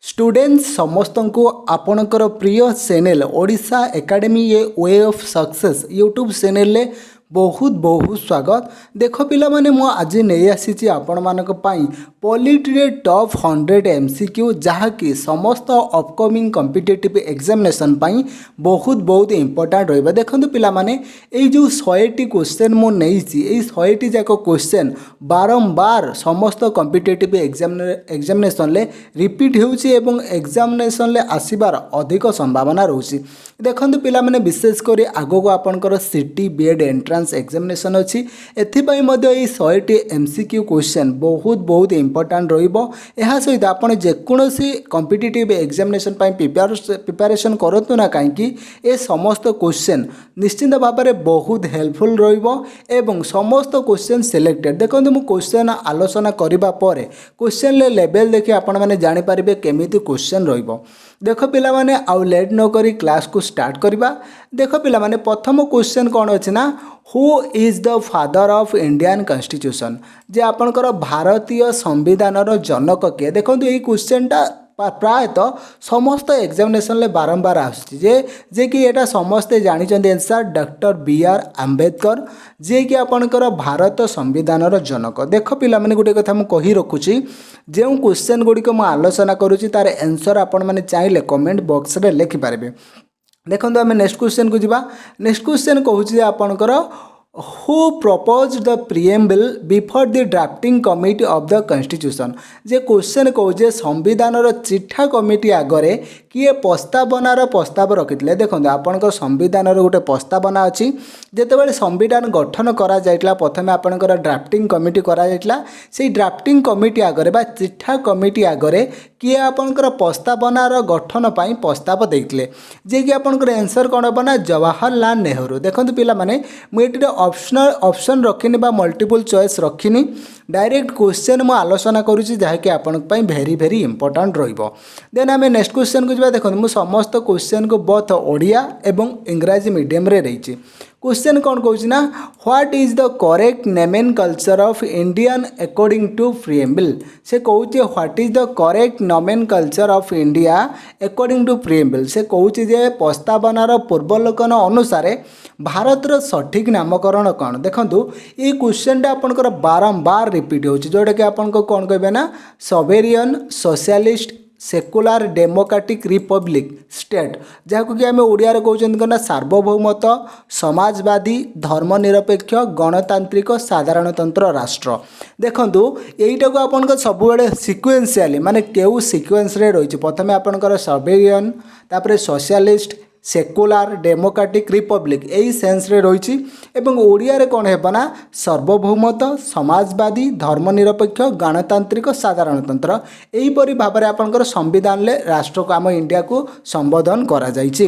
Students समस्त को आपणकर प्रिय channel Odisha academy A way of success YouTube channel बहुत बहुत स्वागत। देख पिला माने मो आज नहीं आसी आपण मानक पई पॉलिटी टॉप 100 एमसीक्यू जहाँकि समस्त अपकमिंग कॉम्पिटिटिव एग्जामिनेशन पई बहुत बहुत इंपोर्टेंट रहिबा। देखंतु पिला माने एई जो 100टी क्वेश्चन मो नेइछि एई 100टी जाको क्वेश्चन बारंबार समस्त कॉम्पिटिटिव एग्जामिनेशन ले रिपीट होउछि एवं एग्जामिनेशन ले आसीबार अधिक संभावना रहउछि। देखंतु पिला माने विशेष करी आगो को आपनकर सिटी बीएड एंट्रेंस एग्जामिनेशन अछि एथिपई मध्ये एई 100टी एमसीक्यू क्वेश्चन बहुत बहुत इंपोर्टेंट रहिबो। एहा सहित आपण जेकोसी कॉम्पिटिटिव एग्जामिनेशन पई प्रिपरेशन करतु ना काहेकि ए समस्त क्वेश्चन निश्चित भाव में बहुत हेल्पफुल रहिबो एवं समस्त क्वेश्चन सिलेक्टेड। देखंतु मु क्वेश्चन आलोचना करिबा परे क्वेश्चन ले लेवल देखि आपण माने जानि परिबे केमिति क्वेश्चन रहिबो। देख पिला माने आउ लेट न करी क्लास को स्टार्ट करिबा। देख पिला माने प्रथम क्वेश्चन कोन अछि ना who is the father of Indian constitution जे आपनकर भारतीय संविधान रो जनक के। देखंतु एई क्वेश्चनटा प्रायतः समस्त एग्जामिनेशन ले बारंबार आसुछि जे कि एटा समस्ते जानि चंदी आंसर डॉक्टर बी.आर. आंबेडकर जे कि आपनकर भारत संविधान रो जनक। देख पिला माने गुटे कथा मु कहि रखुछि जे क्वेश्चन गुडी को मु आलोचना करूछि तार आंसर आपण माने चाहिले कमेंट बॉक्स रे लिखि पारबे। देखंतु आमे नेक्स्ट क्वेश्चन को जिबा। नेक्स्ट क्वेश्चन कहूछि आपनकर who propose the preamble before the drafting committee of the constitution जे क्वेश्चन कहूजे संविधान रो चिठा कमिटी आगरे किए प्रस्तावनार प्रस्ताव रखिथिले। देखंतु आपनकर संविधान रो गोटे प्रस्तावना अछि जेतेबेले संविधान गठन करा जायतला प्रथमे आपनकर ड्राफ्टिंग कमिटी करा जायतला सेही ड्राफ्टिंग कमिटी आगरे बा चिठा कमिटी आगरे किए आपनकर प्रस्तावनार गठन पई प्रस्ताव देथिले जे कि आपनकर आंसर कोन बना जवाहरलाल नेहरू। देखंतु पिला माने मु एटिरे ऑप्शन रखिनी बा मल्टीपल चॉइस रखिनी डायरेक्ट क्वेश्चन मु आलोचना करूची जहाँकि आपण भेरी भेरी इंपोर्टेंट रहिबो। देन आमे नेक्स्ट क्वेश्चन को जिबा। देखो मु समस्त क्वेश्चन को बोथ ओडिया एवं इंग्राजी मीडियम रे रहिची। क्वेश्चन कौन कहूँ ना what is the correct nomenclature of Indian according to preamble से कहूँ what is the correct nomenclature of India according to preamble से कहूँ जे प्रस्तावनार पूर्वलोकन अनुसार भारतर सठिक नामकरण कौन। देखो ये क्वेश्चनटा आपंकर बारंबार रिपीट हो जोटा कि आपन कौन कहे ना sovereign socialist secular democratic republic state जहाँ कि आम ओडिया कहते ना सार्वभौमत समाजवादी धर्मनिरपेक्ष गणतांत्रिक साधारणतंत्र राष्ट्र। देखंतु यहीटा को आपन सब सिक्वेन्शियली माने केउ सिक्वेन्स रे रही प्रथमे आपनकर सॉवेरियन तापरे सोशलिस्ट सेकुलार डेमोक्रेटिक रिपब्लिक यही सेन्स रे रही एवं ओडिया रे कौन हेबना सार्वभौमत समाजवादी धर्मनिरपेक्ष गणतांत्रिक साधारणतंत्र यहीपरि भाव में आपनकर संविधान ले राष्ट्र को आम इंडिया को संबोधन करा जायछि।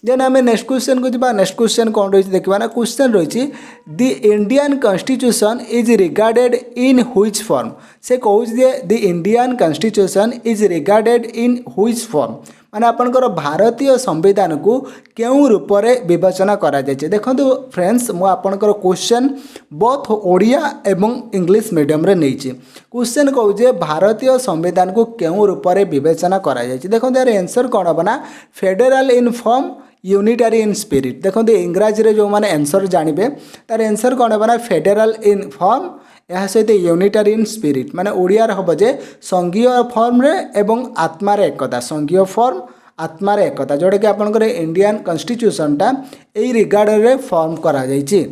देन आमे नेक्स्ट क्वेश्चन को जिबा। नेक्स्ट क्वेश्चन कौन रही देखबा ना क्वेश्चन रही the Indian constitution is regarded in which form से कहूँ the Indian constitution is regarded in which form माने आपनकर भारतीय संविधान को केउ रूप में विवेचना करा जायछि। देखंतु फ्रेंड्स मु आपनकर क्वेश्चन बोथ ओडिया एवं इंग्लिश मीडियम रे नेछि। क्वेश्चन कहू जे भारतीय संविधान को केउ रूप में विवेचना करा जायछि। देखंतु यार आंसर कोन बना federal in form unitary in spirit. देखो इंग्राजी रे जो माने आंसर जानिबे तार आंसर कोन बना फेडरल इन फॉर्म यह सहित यूनिटरी इन स्पिरिट माने ओडिया हम जे संघीय फॉर्म रे एवं आत्मार एकता संघीय फॉर्म आत्मार एकता जोटा कि आपनकर इंडियन कॉन्स्टिट्यूशनटा एई रिगार्ड रे फॉर्म करा जायछि।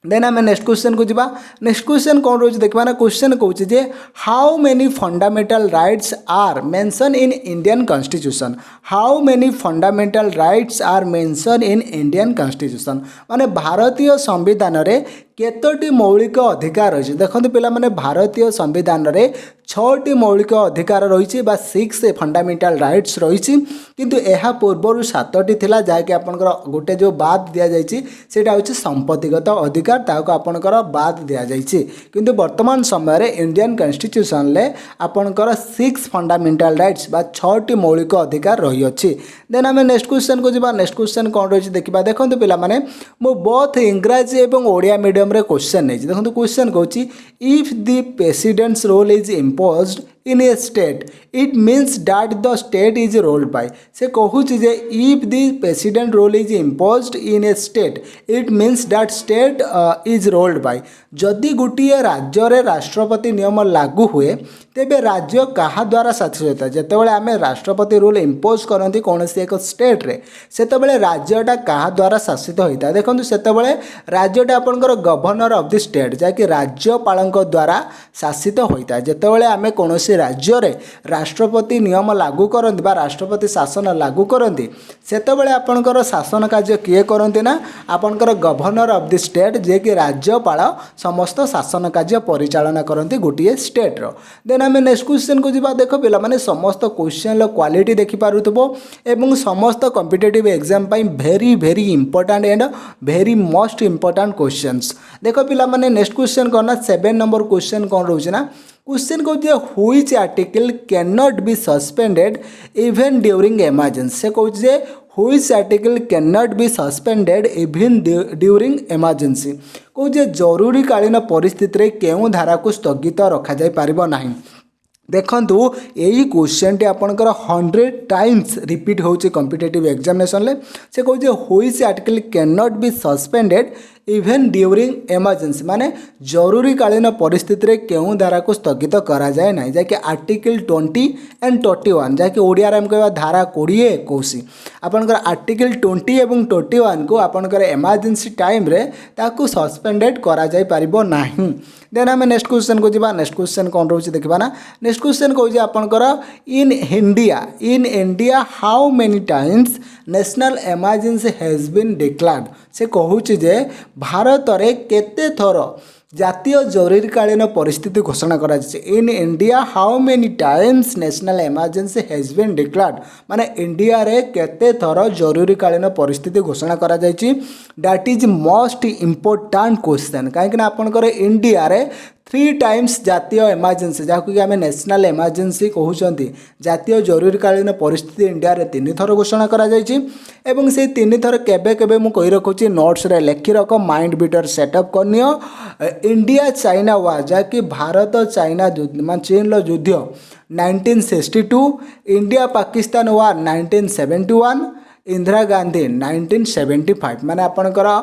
देन आम नेक्स्ट क्वेश्चन को जिबा। नेक्स्ट क्वेश्चन कौन रही देखा ना क्वेश्चन कहूँ जे how many fundamental rights are mention in Indian constitution how many fundamental rights are mention in Indian constitution माने भारतीय संविधान रे केतोटी मौलिक अधिकार रही। देखो पिला माने भारतीय संविधान रे 6टी मौलिक अधिकार रही 6 फंडामेंटल राइट्स रही किंतु यह पूर्वर 7टी थिला जहाँकि आपनकर गोटे जो बाद दिया जायछि सेटा होछि संपत्तिगत अधिकार ताको आपनकर बाद दिया जायछि किंतु वर्तमान समय रे इंडियन कॉन्स्टिट्यूशन ले आपनकर 6 फंडामेंटल राइट्स 6टी मौलिक अधिकार रही अछि। देन आम नेक्स्ट क्वेश्चन को जिबा। नेक्स्ट क्वेश्चन कौन रही देखा। देखो पिला माने मो बोथ इंग्राजी एवं ओडिया मीडियम रे क्वेश्चन नहीं। देखो क्वेश्चन कहूँ if the president's rule is imposed in a state it means that the state is ruled by से कहूँ जे if the president rule is imposed in a state it means that state is ruled by जदि गोटे राज्य रे राष्ट्रपति नियम लागू हुए तेबे राज्य कहा द्वारा शासित होता है जितेबाला आम राष्ट्रपति रूल इम्पोज करती कौन एक स्टेट रे सेतबेले राज्यटा कहा द्वारा शासित होता है देखो सेतबेले राज्यटा आपंकर गवर्नर ऑफ द स्टेट जहाँकि राज्यपाल द्वारा शासित होता है जितेबाला आम कौन राज्य रे राष्ट्रपति नियम लागू करती बा राष्ट्रपति शासन लागू करती सेतबेले आपंकर शासन कार्य किए करती ना आपंकर गवर्नर ऑफ द स्टेट जे कि राज्यपाल समस्त शासन कार्य परिचालना करती गोटे स्टेट रो देन आम नेक्स्ट क्वेश्चन को जीवा देख पिला माने समस्त क्वेश्चन क्वालिटी देखि पारुथबो एवं समस्त competitive exam pi very very important and very most important questions देख पिला माने नेक्स्ट क्वेश्चन करना 7 नंबर क्वेश्चन कौन रोचे ना क्वेश्चन कहूँ which article can not be suspended even during emergency से कहूँ which article can not be suspended even during emergency कहूँ जरूरीकालीन परिस्थिति केउं धारा को स्थगित रखा जाय पारिबो नाही देखंतु यही क्वेश्चन टी आपनकर 100 टाइम्स रिपीट होची कॉम्पिटिटिव एग्जामिनेशन ले से कहूँ which article can not be suspended even during emergency माने जरूरीकालीन परिस्थिति केउं धारा को स्थगित करा जाए ना जैकि आर्टिकल 20 एंड 21 जैकि ओडिया रे हम कहबा धारा 20 21 आपनकर आर्टिकल 20 एवं 21 को आपनकर इमरजेंसी टाइम रे ताकू सस्पेंडेड करा जाय परिबो नाही देन आम नेक्स्ट क्वेश्चन को जीवा नेक्स्ट क्वेश्चन कौन रोचे देखा ना नेक्स्ट क्वेश्चन कहूँ आपंकर in India how many times national emergency has been declared से कहूँ जे भारत रे केते थर जातीय जरूरीकालीन परिस्थिति घोषणा करा in India how many times national emergency has been declared माने इंडिया रे केते थर जरूरीकालीन परिस्थिति घोषणा करा that is most important question कहीं आपंकर इंडिया रे 3 टाइम्स जातीय इमरजेंसी जहाँ कि आम नेशनल इमरजेंसी कहते जातीय जरूरीकालीन परिस्थिति इंडिया रे 3 थर घोषणा करा एवं से 3 थर केबे केबे मु कहि रखुची नोट्स रे लिखि रख माइंड बिटर सेटअप करनियो इंडिया चाइना वार जहाँकि भारत चाइना चीन युद्ध 1962 इंडिया पाकिस्तान वार 1971 इंदिरा गांधी 1975 माने आपनकर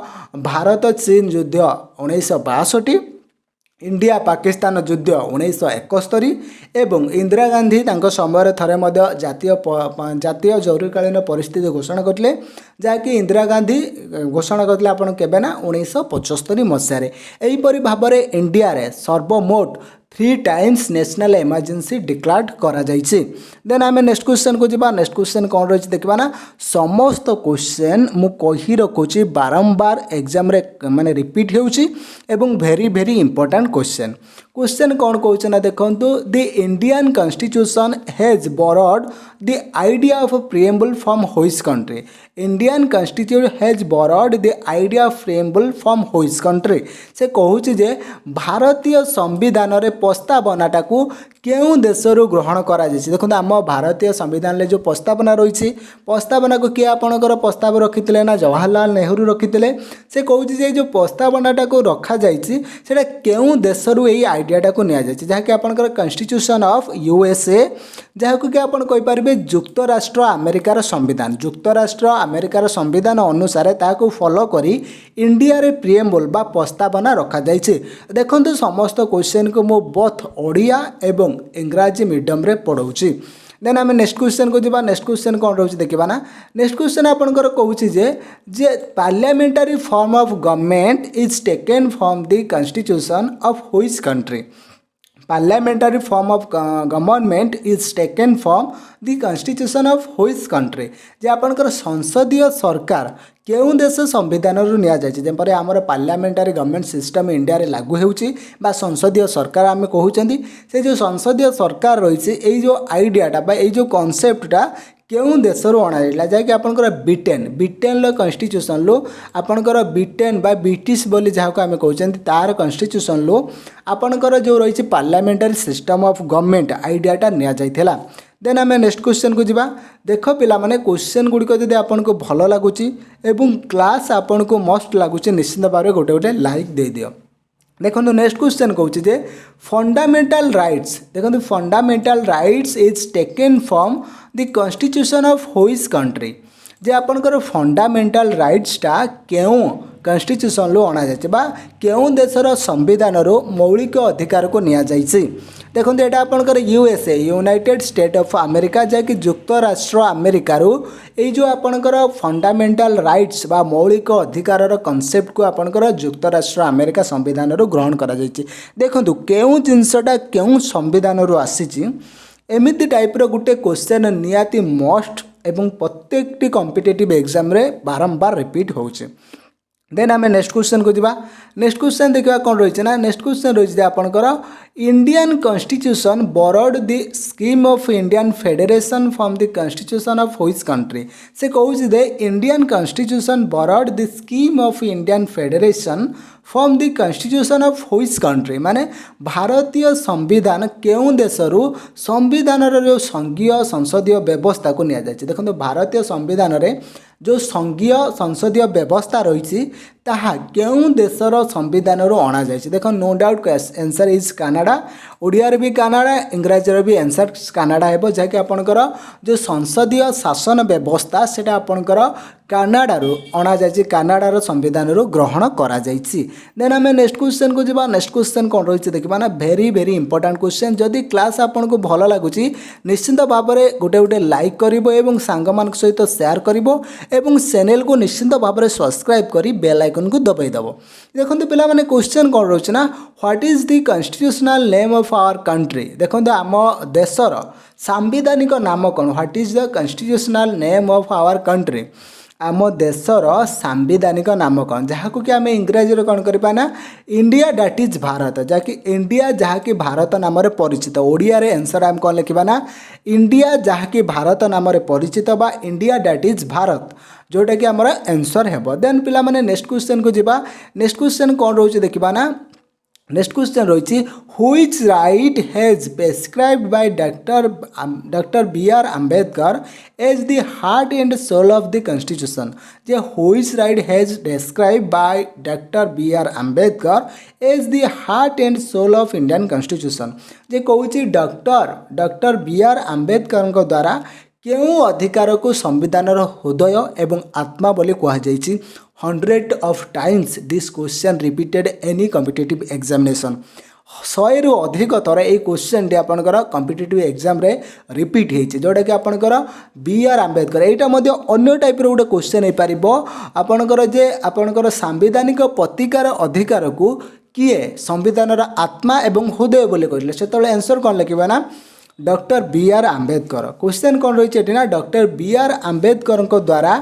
भारत चीन युद्ध 1962 इंडिया पाकिस्तान युद्ध 1971 एवं इंदिरा गांधी समय थरे जातीय जरूरीकालीन परिस्थिति घोषणा करते जहाँकि इंदिरा गांधी घोषणा करते आपन केबे ना 1975 मसीह एहीपरि भाव में इंडिया रे सर्वमोट 3 टाइम्स नेशनल इमरजेंसी डिक्लेयर्ड करा जाइछि देन आम नेक्स्ट क्वेश्चन को जीवा नेक्स्ट क्वेश्चन कौन रही देखा ना समस्त क्वेश्चन मु कही रखुची बारंबार एग्जाम रे माने रिपीट होउची एवं वेरी वेरी इंपोर्टेंट क्वेश्चन कौन कहते ना देखो the Indian constitution has borrowed the idea of preamble from which country Indian constitution has borrowed the idea of preamble from which country से कहूँ जे भारतीय संविधान रे प्रस्तावनाटा को केउं देशरू ग्रहण करा जायछि देखो आम भारतीय संविधान रे जो प्रस्तावना रही प्रस्तावना को किए आपणकर प्रस्ताव रखिते ना जवाहरलाल नेहरू रखिते से कहूँ जे जो प्रस्तावनाटा को रखा जायछि सेटा केउं देशरू यही आइडियाटा को निया जायछि जहाँकि आपणकर कॉन्स्टिट्यूशन ऑफ यूएसए जहाँ कि आप कहींपारे युक्तराष्ट्र अमेरिकार संविधान युक्तराष्ट्र अमेरिकार संविधान अनुसार ताको फॉलो करी इंडिया रे प्रिएम्बल बा प्रस्तावना रखा जायछि देखंतु समस्त क्वेश्चन को मो बोथ ओडिया एवं इंग्राजी मीडियम रे पढ़ाऊँगी देन आम नेक्स्ट क्वेश्चन को जीवा नेक्स्ट क्वेश्चन कौन रही देखा ना नेक्स्ट क्वेश्चन आपंकर कहूँ जे parliamentary form of government is taken from the constitution of which country parliamentary form of government is taken from the constitution of which country जे आपंकर संसदीय सरकार केउं देश संविधान जपरी आमर पार्लियामेंटारी गवर्नमेंट सिस्टम इंडिया रे लागू होउची बा संसदीय सरकार आम कहते से जो संसदीय सरकार रही जो आइडियाटा बा जो कॉन्सेप्टटा केउं देशरू अणाइला जहाँकि आपंकर ब्रिटेन कॉन्स्टिट्यूशन लो आपंकर ब्रिटेन बा ब्रिटिश बोली जहाँ को आम कहते तार कॉन्स्टिट्यूशन लो आपंकर जो रही पार्लियामेंटारी सिस्टम ऑफ गवर्नमेंट आइडियाटा निया जाइथिला देन आम नेक्स्ट क्वेश्चन को जीवा देख पिला माने क्वेश्चन गुड़िक जब आपको भल लगुच एवं क्लास आपन को मस्ट लगुच निश्चित भाव गोटे गोटे लाइक दे दियो देखो नेक्स्ट क्वेश्चन कौन जे फंडामेंटल राइट्स देखो fundamental rights is taken from the constitution of which country जे आपनकर फंडामेंटल राइट्सटा क्यों कॉन्स्टिट्यूशन लो अणा जाइए बा क्यों देशर संविधान रो मौलिक अधिकार को निया जाइए देखो यहाँ आपंकर USA United State of America जैकि युक्त राष्ट्र अमेरिकार ये जो आपंकर फंडामेंटल राइट्स बा मौलिक अधिकार कॉन्सेप्ट को आपंकर युक्त राष्ट्र अमेरिका संविधान रो ग्रहण करा जाइए देखो क्यों जिनसटा क्यों संविधान रो आसी एमिति टाइप रो गुटे क्वेश्चन नियाती मस्ट एवं प्रत्येक कॉम्पिटिटिव एग्जाम रे बारंबार रिपीट होचे देन आम नेक्स्ट क्वेश्चन को जावा नेक्स्ट क्वेश्चन देखा कौन रही ना नेक्स्ट क्वेश्चन रही आपंकर Indian constitution borrowed the scheme of Indian federation from the constitution of which country से कहूँ दे Indian constitution borrowed the scheme of Indian federation from the constitution of which country माने भारतीय संविधान केउं देशरू संविधान जो संघीय संसदीय व्यवस्था को निया जायछि देखो भारतीय संविधान रे जो संघीय संसदीय व्यवस्था रही ताहा केउं देशर संविधान अणा जायछि देखो no doubt answer is Canada Odia रे भी कनाडा इंग्राजी रे भी आंसर कनाडा हेबो जहाँकि आपनकर जो संसदीय शासन व्यवस्था सेटा आपनकर कनाडारू अणा जायछि कनाडार संविधान ग्रहण करा जायछि देन आम नेक्स्ट क्वेश्चन को जावा नेक्स्ट क्वेश्चन कौन रही देखा ना भेरी भेरी इंपोर्टेंट क्वेश्चन जदि क्लास आपन को भल लगुच निश्चिंत भाव में गोटे गोटे लाइक करिवो एवं सांग मान सहित शेयर करिवो एवं चैनल को निश्चिंत भाव में सब्सक्राइब करी बेल आइकन को दबाई दबो देखो पिला माने क्वेश्चन कौन रही ना what is the constitutional name of our country देखो आम देशर सांविधानिक नाम कौन what is the constitutional name of our country आम देशर सांविधानिक नाम कौन जहाँ को कि आम इंग्राजी कौन करना इंडिया दैट इज भारत जहाँकि इंडिया जहाँकि भारत नाम परिचित ओडिया रे आंसर आम कौन लिखा ना इंडिया जहाँकि भारत नाम परिचित बा इंडिया दैट इज भारत जोटा कि आमर आंसर है देन पिला माने नेक्स्ट क्वेश्चन को जीवा नेक्स्ट क्वेश्चन कौन रोचे देखा ना नेक्स्ट क्वेश्चन रही which right has prescribed by doctor B R Ambedkar as the heart and soul of the constitution जे which right has prescribed by doctor B R Ambedkar as the heart and soul of Indian constitution जे कहूँ doctor B R Ambedkar द्वारा केउं अधिकार को संविधान हृदय एवं आत्मा बोली कहुई 100 of times this question repeated any competitive examination 100 रु अधिक थर ये क्वेश्चन टी आपंकर कॉम्पिटिटिव एग्जाम रे रिपीट होती जोटा कि आपंकर बी आर आम्बेडकर यहाँ अन्य टाइप गोटे क्वेश्चन हो पार आपंकर जे आपंकर सांविधानिक प्रतिकार अधिकार को किए संविधान आत्मा एवं हृदय बोली कहले से आंसर कौन लिखा ना doctor B R Ambedkar question कौन रही ना डॉक्टर बी आर आम्बेडकर द्वारा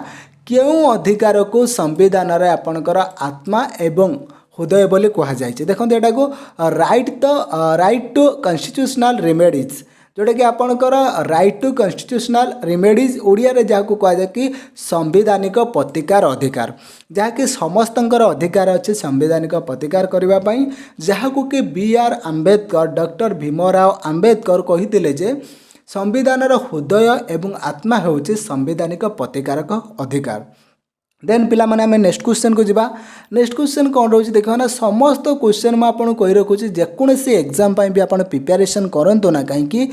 क्यों अधिकार को संविधान रे आपणकर आत्मा एवं हृदय बोली कहुई देखो यहाँ को राइट टू कॉन्स्टिट्यूशनल रेमेडीज जोटा कि आपणकर right to constitutional remedies Odia रे जहाँ को कहुए कि संविधानिक प्रतिकार अधिकार जहाँकि समस्तंकर अधिकार अच्छे संविधानिक प्रतिकार करने जहाँ को कि B R Ambedkar doctor Bhimrao Ambedkar कही जे संविधान हृदय एवं आत्मा होउछि संवैधानिक प्रतिकारक अधिकार देन पिला माने आमे नेक्स्ट क्वेश्चन को जिबा नेक्स्ट क्वेश्चन कौन रही देखो ना समस्त क्वेश्चन मैं आपको कही रखुच्छी जेकोसी एग्जाम भी आप प्रिपेरेसन करंतु ना कहीं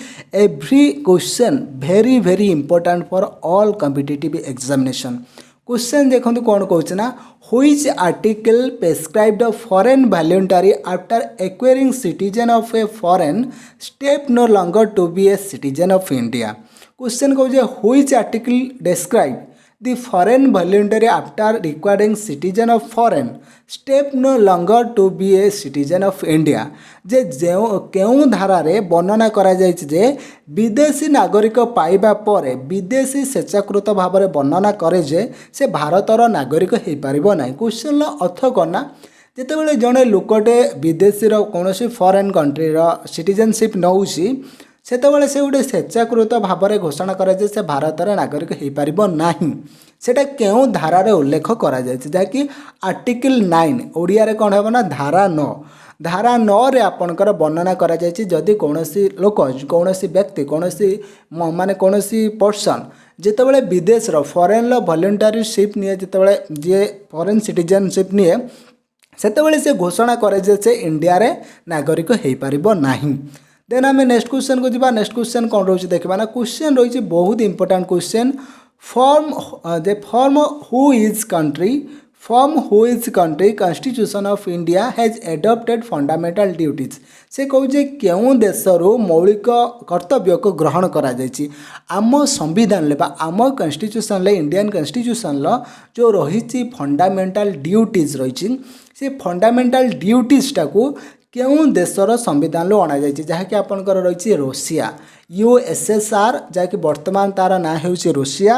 every question very very important for all competitive examination question देखो कौन कहूँ ना which article prescribed foreign voluntary after acquiring citizen of a foreign state no longer to be a citizen of India question कहूँ which article describe the foreign voluntary after requiring citizen of foreign step no longer to be a citizen of India जे केउं धारा रे वर्णना करा जायछि जे विदेशी नागरिक पाइबा परे विदेशी स्वेच्छाकृत भाव में वर्णना करे जे से भारतर नागरिक हो पारिबो नाही क्वेश्चन अर्थ करना जेतेबेले जड़े लोकटे विदेशी कौन फॉरेन कंट्री सिटीजनशिप नौछि सेतबेले से गोटे स्वेच्छाकृत भाव में घोषणा करे से भारतर नागरिक हो पारिबो नाही सेटा केउं धारा रे उल्लेख करा जायछि जाकि आर्टिकल 9 ओडिया रे कोन हेबो ना धारा 9 धारा 9 रे आपनकर वर्णना करा जायछि जदि कोनोसी लोक कोनोसी व्यक्ति कोनोसी माने कोनोसी पर्सन जेतेबेले विदेश रो फॉरेन लो वॉलंटरीशिप निये जेतेबेले जे फॉरेन सिटीजनशिप निये सेतेबेले से घोषणा करे जे से इंडिया रे नागरिक हो पारिबो नाही। देन आम नेक्स्ट क्वेश्चन को जीवा। नेक्स्ट क्वेश्चन कौन रही देखा ना, क्वेश्चन रही बहुत important question. Form who is country constitution of India has adopted fundamental duties. से कहे क्यों देशर मौलिक कर्तव्य को ग्रहण करा जायछि आम संविधान ले आम कॉन्स्टिट्यूशन ले इंडियन कॉन्स्टिट्यूशन जो रही फंडामेंटल ड्यूटीज रही से फंडामेंटल ड्यूटीज टाकू क्यों देशर संविधान लो अणा जायछि जहाँकि आपनकर रही रूसिया यूएसएसआर जहाँकि वर्तमान तार ना होउछि रूसिया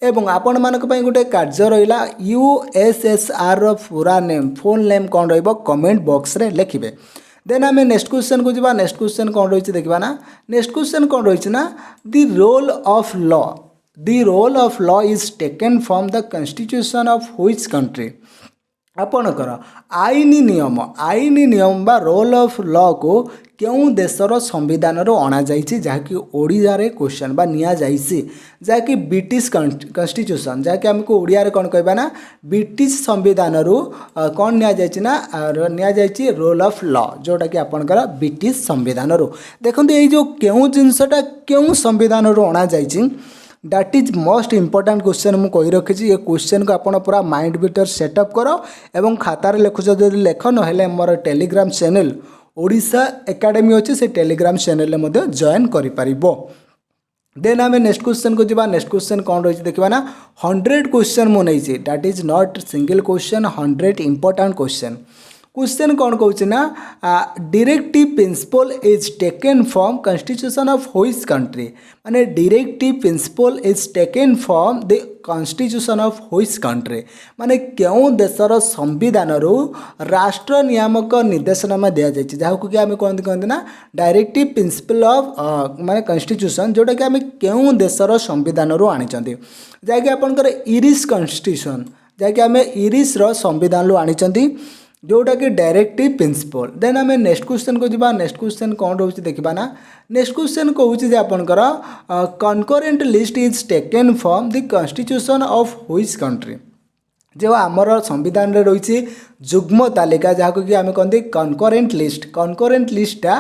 एवं आपण मानक पई गोटे कार्य रहिला यूएसएसआर रो पूरा नेम फुल नेम कौन रहिबो कमेंट बॉक्स रे लिखिबे। देन आम नेक्स्ट क्वेश्चन को जीवा। नेक्स्ट क्वेश्चन कौन रही देखा ना, नेक्स्ट क्वेश्चन कौन रही ना, the rule of law is taken from the constitution of which country. आपणकर आईनी नियम बा रोल ऑफ लॉ को क्यों देशर संविधान अणा जाइछि जहाँकि ओडिया रे क्वेश्चन बा निया जाइछि जहाँकि ब्रिटिश कॉन्स्टिट्यूशन जहाँकि आमको ओडिया रे कौन कहबा ना ब्रिटिश संविधान रु कौन निया जाइछि ना निया जाइछि रोल ऑफ लॉ जोटा कि आपणकर ब्रिटिश संविधान रु। देखंतु एई जो क्यों जिनसटा क्यों संविधान रु अणा जाइछि that is most important question मु कही रखी। ये क्वेश्चन को आपन पूरा माइंड भीतर सेटअप करो एवं खातार लिखुच जदि लेख ना मोर टेलीग्राम चैनल ओडिशा एकेडमी अच्छे से टेलीग्राम चैनल में जॉइन करिपारिबो। देन आम नेक्स्ट क्वेश्चन को जीवा। नेक्स्ट क्वेश्चन कौन रही देखा ना, 100 क्वेश्चन मु नहीं that is not single question 100 important question. Question कौन कहूँ ना, directive principle is taken from constitution of which country माने directive principle is taken from the constitution of which country माने क्यों देशर संविधान रु राष्ट्र नियामक निर्देशनामा दिया जाइछि जहाँकु कि आम कहते ना डायरेक्टिव प्रिंसिपल ऑफ माने कॉन्स्टिट्यूशन जोटा कि आम क्यों देशर संविधान रु आनिचंती जहाँकि आपनकर इरिश कॉन्स्टिट्यूशन जहाँकि आम इरिश रो संविधान रु आनिचंती जोटा कि डायरेक्टिव प्रिंसिपल। देन आम नेक्स्ट क्वेश्चन को जीवा। नेक्स्ट क्वेश्चन कौन रोचे देखा ना, नेक्स्ट क्वेश्चन कहूँ आपनकर concurrent list is taken from the constitution of which country. जो आमर संविधान रे रही जुग्म तालिका जहाँ कि आम कहते कनकरेंट लिस्टा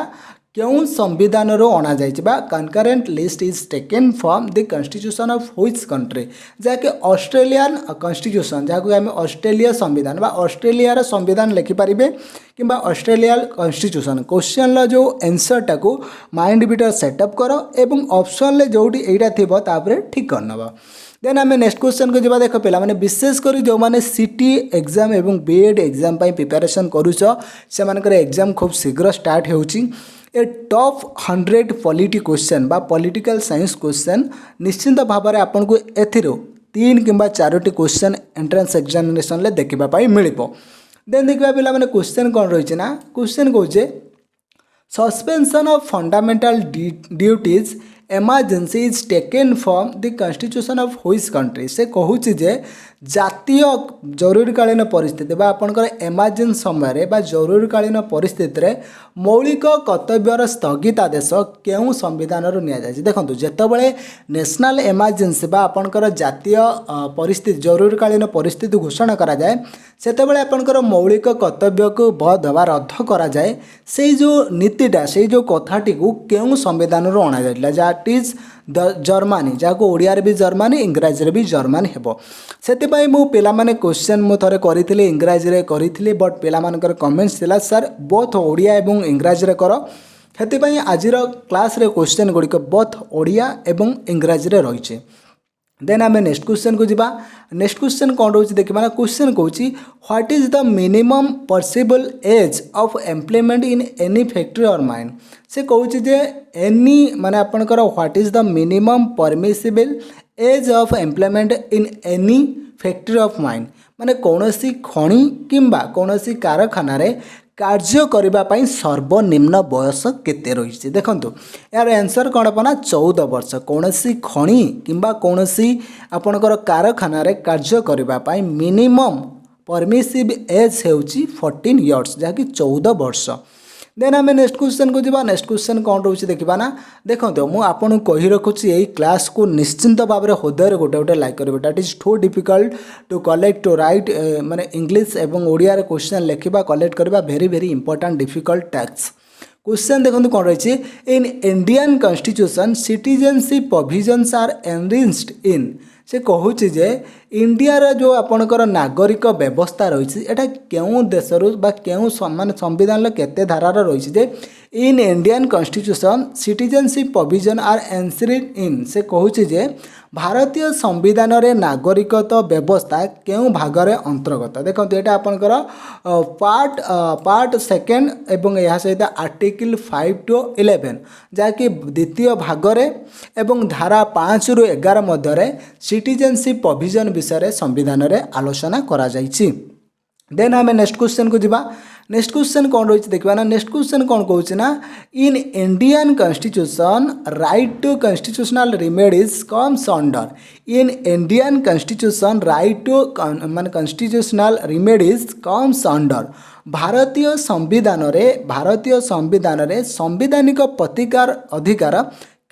क्यों संविधान रो अणा जाइछि बा concurrent list is taken from the constitution of which country जहाँकि ऑस्ट्रेलियन कॉन्स्टिट्यूशन जहाँ को आम ऑस्ट्रेलिया संविधान बा ऑस्ट्रेलिया संविधान लिखिपारे कि ऑस्ट्रेलिया कॉन्स्टिट्यूशन क्वेश्चन जो आंसर टाको माइंड भीतर सेटअप करो एवं ऑप्शन ले जोटी एटा थिबो तापरे ठीक कर नबा। देन आम नेक्स्ट क्वेश्चन को जीवा। देख पिला माने विशेषकर जो माने सिटी एग्जाम एवं बीएड एग्जाम पाई प्रिपरेशन करूछ से मानकर एग्जाम खूब शीघ्र स्टार्ट होउची। ए टॉप 100 पॉलिटी क्वेश्चन बा पॉलिटिकल साइंस क्वेश्चन निश्चिंत भाव में आपन को एथिरो 3 किंबा 4टी क्वेश्चन एंट्रेंस एग्जामिनेशन ले देखिबा पाई मिलिबो। देन देखिबा पिला माने क्वेश्चन कोन रहिछि ना, क्वेश्चन कहूजे suspension of fundamental duties emergency is taken from the constitution of which country. से कहूँ जे जातीय जरूरीकालीन परिस्थिति बा आपनकर एमरजेंसी समय बा जरूरीकालीन परिस्थिति रे मौलिक कर्तव्यर स्थगितादेश केउं संविधान रु निया जाय। देखंतु जेतेबेले नेशनल एमरजेंसी बा आपनकर जातीय परिस्थिति जरूरीकालीन परिस्थिति घोषणा करा जाए सेतेबेले आपनकर मौलिक कर्तव्य को बध बा रद्द करा जाए से जो नीतिटा से जो कथाटी को केउं संविधान रु अणा जायला दैट इज द जर्मनी जहाँ को ओडिया भी जर्मनी इंग्राजी भी जर्मनी हेबो। सेतिपाई मु पिला माने क्वेश्चन मु थरे करिथिले इंग्राजी रे करिथिले बट पिला मानकर कमेंट्स थिला सर बोथ ओडिया एवं इंग्राजी रे करो हेतिपाई आजिर क्लास रे क्वेश्चन गुड़िक बोथ ओडिया एवं इंग्राजी रे रहिছে। देन आम नेक्स्ट क्वेश्चन को जीवा। नेक्स्ट क्वेश्चन कौन रोचे देखा ना, क्वेश्चन कहूँ what is the minimum possible age of employment in any factory or mine. से कहूँ जे एनी माने आपनकर what is the minimum permissible age of employment in any factory of mine माने कौनसी खଣି किंबा कौनसी कारखाना रे कार्य करने सर्वनिम्न बयस केते रही। देखंतु यार आंसर कौन पना 14 वर्ष कौन सी खଣି किंबा कौन सी आपणकर कारखाना रे कार्य करने मिनिमम परमिसिव एज होउची 14 इयर्स जहाँकि 14 वर्ष। देन आम नेक्स्ट क्वेश्चन को जावा नेक्स्ट क्वेश्चन कौन रोचे देखा ना देखो मुझे आपको कही रखुच्छी यही क्लास को निश्चिंत भाव में हृदय गोटे गोटे लाइक करेंगे that is too difficult to collect to write माने इंग्लिश एवं ओडिया क्वेश्चन लिखा कलेक्ट करवा very very important difficult tax question देखो कौन रही in Indian constitution citizenship provisions are enriched in से कहूँ जे इंडियार जो आपणकर नागरिक व्यवस्था रही है क्यों देशरू क्यों मान संविधान केते धारार रही जे in Indian constitution citizenship provision are enriched in से कहूँ जे भारतीय संविधान रे नागरिकत्व व्यवस्था क्यों भागरे अंतर्गत देखो ये आपणकर पार्ट सेकेंड एवं यह सहित आर्टिकल 5 to 11 जहाँकि द्वितीय भागरे एवं धारा 5 ରୁ 11 मध्य सिटीजनशिप प्रोविजन विषय संविधान रे आलोचना करा जाइछि। देन आम नेक्स्ट क्वेश्चन को जीवा नेक्स्ट क्वेश्चन कौन रही देखा ना नेक्स्ट क्वेश्चन कौन कहूँ ना in Indian constitution right to constitutional remedies comes under in Indian constitution right to मान कॉन्स्टिट्यूशनल रिमेडीज कम्स अंडर भारतीय संविधान रे संवैधानिक प्रतिकार अधिकार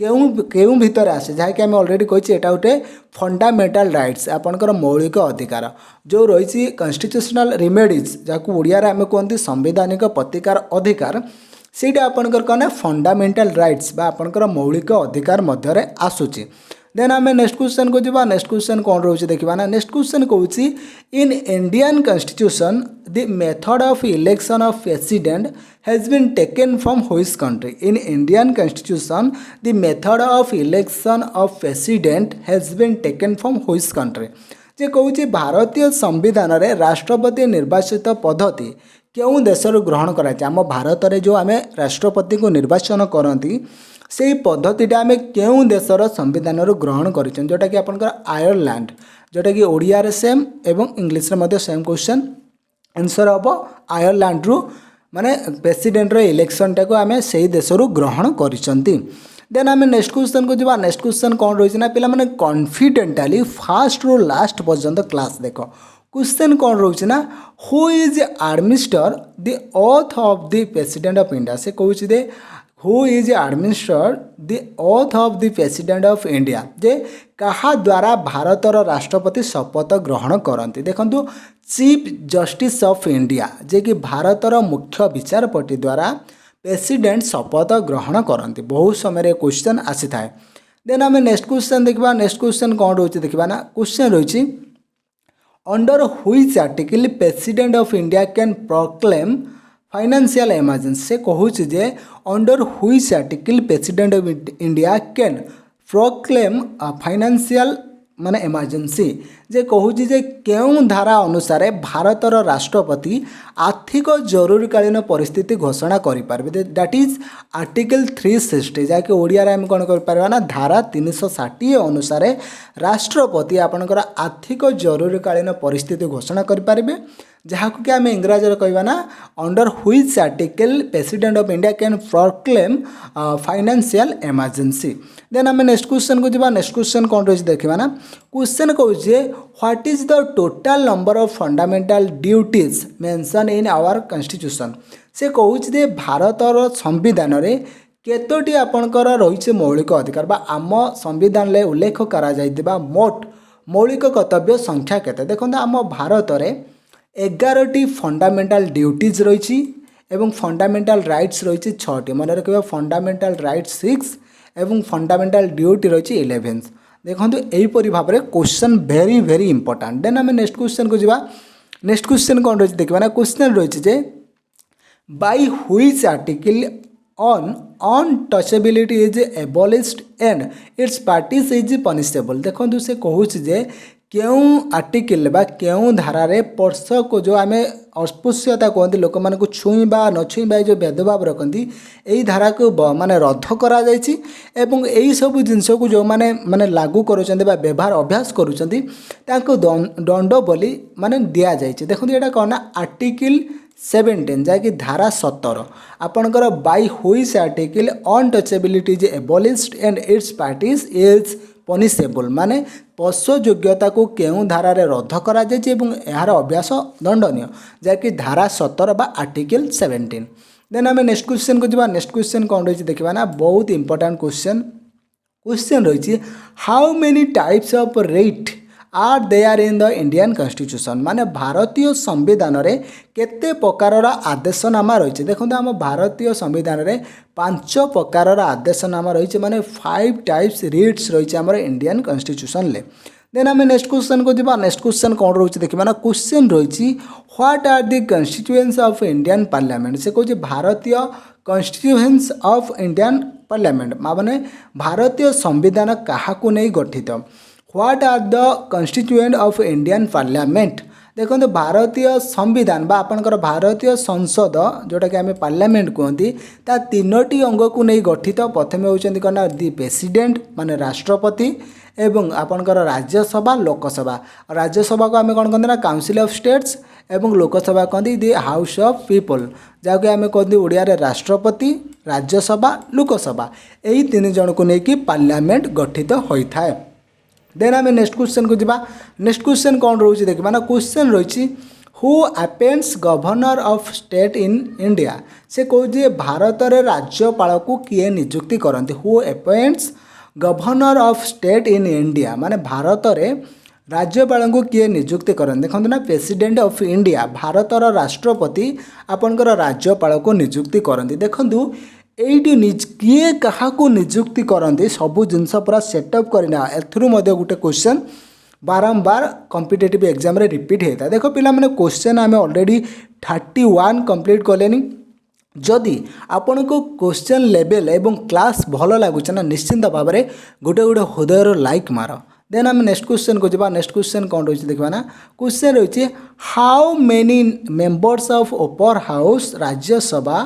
केउं भितर आसे जहाँकि आम अलरेडी कही एटा गोटे फंडामेंटाल राइट्स आपणकर मौलिक अधिकार जो रही कॉन्स्टिट्यूशनल रिमेडीज जहाँ ओडिया आम कहते संवैधानिक प्रतिकार अधिकार सेटा आपणकर कौन फंडामेंटाल राइट्स बा आपणकर मौलिक अधिकार मध्य आसूची। देन आम नेक्स्ट क्वेश्चन को जीवा नेक्स्ट क्वेश्चन कौन रोचे देखा ना नेक्स्ट क्वेश्चन कहूँ in Indian constitution the method of election of president has been taken from which country in Indian constitution the method of election of president has been taken from which country जे कहूँ भारतीय संविधान रे राष्ट्रपति निर्वाचित पद्धति क्यों देशर ग्रहण कराई आम भारत में जो आम राष्ट्रपति को निर्वाचन करती से पद्धतिटा आम क्यों देशर संविधान ग्रहण कर जोटा कि आपंकर आयरलैंड जोटा कि ओडिया सेम एवं इंग्लिश रे सेम क्वेश्चन आंसर हम आयरलैंड रु माने प्रेसिडेंट इलेक्शन टाक आम से देशरू ग्रहण करिसेंती। देन आम नेक्स्ट क्वेश्चन को जीवा नेक्स्ट क्वेश्चन कौन रही ना पिला माने कॉन्फिडेंटली फास्ट रु लास्ट पर्यंत क्लास देख क्वेश्चन कौन रोचे ना who is administer the oath of the president of India से कहूँ दे who is administer the oath of the president of India जे कहा द्वारा भारतर राष्ट्रपति शपथ ग्रहण करती देखंतु चीफ जस्टिस ऑफ इंडिया जे कि भारतर मुख्य विचारपति द्वारा प्रेसिडेंट शपथ ग्रहण करती बहुत समय क्वेश्चन आसी थाए। देन आम नेक्स्ट क्वेश्चन देखा नेक्स्ट क्वेश्चन कौन रोचे देखा ना क्वेश्चन रही under which article president of India can proclaim financial emergency से कहूँ जे under which article president of India can proclaim financial माने इमरजेंसी जे कहूँ जे क्यों धारा अनुसार भारतर राष्ट्रपति आर्थिक जरूरीकालीन परिस्थिति घोषणा करें दैट इज आर्टिकल 360 जहाँकि ओडिया आम कौन कर ना धारा 360 अनुसार राष्ट्रपति आपणकर आर्थिक जरूरीकालीन परिस्थिति घोषणा करें जहाँ कि आम इंग्राजी कहवा ना under which article president of India can proclaim financial emergency. Then आम नेक्स्ट क्वेश्चन को जीवा नेक्स्ट क्वेश्चन कौन रही देखा ना क्वेश्चन कहूँ what is the total number of fundamental duties mention in our constitution से कहूँ भारतर संविधान रे केतोटी आपणकर रही मौलिक अधिकार बा आम संविधान में उल्लेख करा मोट मौलिक कर्तव्य संख्या केते देखो आम भारत में 11टी फंडामेंटाल ड्यूटीज रही एवं फंडामेंटाल राइट्स रही 6टी मन रखा फंडामेंटाल राइट्स 6 एवं फंडामेंटाल ड्यूटी रही 11 देखो यहीपरि भाव में question very very important. Then आम नेक्स्ट क्वेश्चन को जीवा नेक्स्ट क्वेश्चन कौन रही देखा ना क्वेश्चन रही by which article on untouchability is abolished and its parties is punishable देखो से कहूँ जे क्यों आर्टिकल बा क्यों धारा रे स्पर्श को जो आम अस्पृश्यता कहते लोक मान को छुईबा न छुईबा जो भेदभाव रखती यही धारा को माने रद्द करा जायछि एवं यही सब जिनस को जो माने माने लागू करुछन्ति बा व्यवहार अभ्यास करुछन्ति ताको दंड बोली माने दिया जायछि देखो एटा कोन आर्टिकल 17 जहाँकि धारा 17 आपणकर by which article untouchability is एबोलिश्ड and it's parties is punishable माने पशु योग्यता को केउं धारा रे रद्द करा जायछि एवं यार अभ्यास दंडनीय जहाँकि धारा 17 बा आर्टिकल 17। देन आम नेक्स्ट क्वेश्चन को जावा। नेक्स्ट क्वेश्चन कौन रही देखा ना, बहुत इंपोर्टाट क्वेश्चन रही, how many types of rights are there in the Indian constitution, माने भारतीय संविधान रे केते प्रकार आदेशनामा रही। देखो आम भारतीय संविधान रे 5 प्रकार आदेशनामा रही, माने 5 टाइप्स रेट्स रही आम इंडियन कॉन्स्टिट्यूशन ले। देन आम नेक्स्ट क्वेश्चन को जावा। नेक्स्ट क्वेश्चन कौन रही देखा ना, क्वेश्चन रही, what are the constituents of Indian parliament. से कहे भारतीय कन्स्टिट्यूएंट्स ऑफ इंडियन पार्लियामेंट माने भारतीय संविधान क्या नहीं गठित। What are the constituent of Indian parliament. देखो भारतीय संविधान बा आपनकर भारतीय संसद जोटा कि आम पार्लियामेंट कहती ता 3टी अंग को नहीं गठित। प्रथम होती कौन, दि प्रेसिडेंट माने राष्ट्रपति एवं आपनकर राज्यसभा लोकसभा। राज्यसभा को आम कौन कहते ना काउंसिल ऑफ स्टेट्स एवं लोकसभा कहती दि हाउस ऑफ पीपल, जहाँकि आम कहते ओडिया रे राष्ट्रपति राज्यसभा लोकसभा, यही 3 जन को लेकिन पार्लियामेंट गठित होता है। देन आम नेक्स्ट क्वेश्चन को जावा। नेक्स्ट क्वेश्चन कौन रही देखा ना, क्वेश्चन रही, who appoints governor of state in India. से कहे भारत में राज्यपाल को किए नियुक्ति करती। Who appoints governor of state in India, माने भारत में राज्यपाल को किए नियुक्ति करते। देखो ना प्रेसिडेंट ऑफ इंडिया भारतर राष्ट्रपति आपनकर राज्यपाल को नियुक्ति करती। देखो ये किए क्या नियुक्ति करते सबू जिनस पूरा सेटअप करना। एथरू गोटे क्वेश्चन बारंबार कॉम्पिटिटिव एग्जाम रे रिपीट होता है। देखो पिला माने क्वेश्चन आम ऑलरेडी 31 कंप्लीट कले। जदि आपण को क्वेश्चन लेवल एवं क्लास भल लगुच ना, निश्चिंत भाव में गोटे गोटे हृदयर लाइक मार। देन आम नेक्स्ट क्वेश्चन को जावा। नेक्स्ट क्वेश्चन कौन रही देखा ना, क्वेश्चन रही, how many members of upper house Rajya Sabha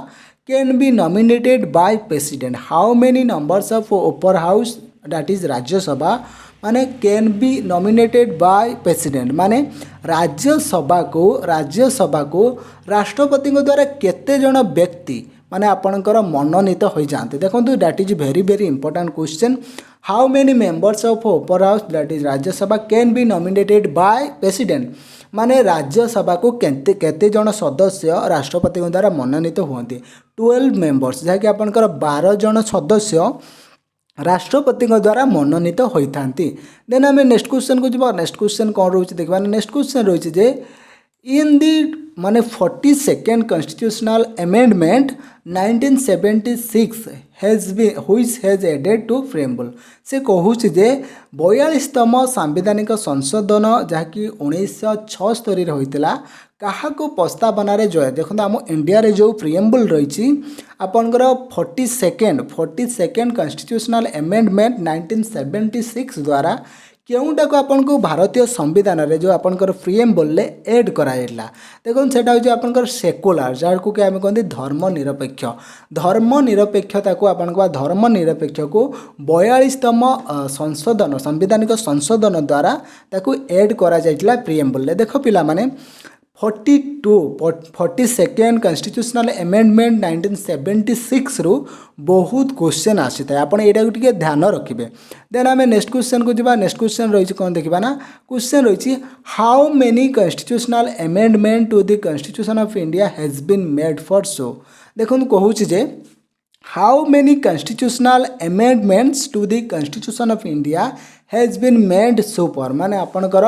can be nominated by president. How many numbers of upper house that is Rajya Sabha माने can be nominated by president, माने राज्यसभा को राष्ट्रपति द्वारा केते जन व्यक्ति माने आपणकर मनोनीत हो जाते। देखो that is very very important question. How many members of upper house that is Rajya Sabha can be nominated by president, माने राज्यसभा को केते जन सदस्य राष्ट्रपति द्वारा मनोनीत होती। 12 मेंबर्स, जहाँकि आपणकर 12 जन सदस्य राष्ट्रपति द्वारा मनोनीत होता। देन आम नेक्स्ट क्वेश्चन को जावा। नेक्स्ट क्वेश्चन कौन रही देखा। नेक्स्ट क्वेश्चन रही जे इन दी माने 42nd constitutional amendment 1976 has been which has added to preamble. से कहूँ जे 42तम सांविधानिक संशोधन जहाँकि 1976 होता क्या प्रस्तावना जय। देखो आम इंडिया रे जो प्रिएम्बल रही आपनकर 42nd कॉन्स्टिट्यूशनल अमेंडमेंट 1976 द्वारा केउटा को आपन को भारतीय संविधान रे जो आपनकर प्रिएम्बल ले ऐड कराइला। देखो सेटा हो आपनकर सेकुलर जहाँ को आम कहते धर्मनिरपेक्ष। धर्मनिरपेक्षता को आपन को धर्मनिरपेक्ष को 42तम संशोधन संविधानिक संशोधन द्वारा ताकू ऐड करा जाइतिला प्रिएम्बल ले। देखो पिला माने 42nd कॉन्स्टिट्यूशनल अमेंडमेंट 1976 रु बहुत क्वेश्चन आसी था। आपन एटा को टिके ध्यान रखिबे। देन आम नेक्स्ट क्वेश्चन को जावा। नेक्स्ट क्वेश्चन रही कौन देखा ना, क्वेश्चन रही, how many constitutional amendment to the constitution of India has been made for शो। देखो कहूँ जे how many constitutional amendments to the constitution of India has been made so far, माने आपणकर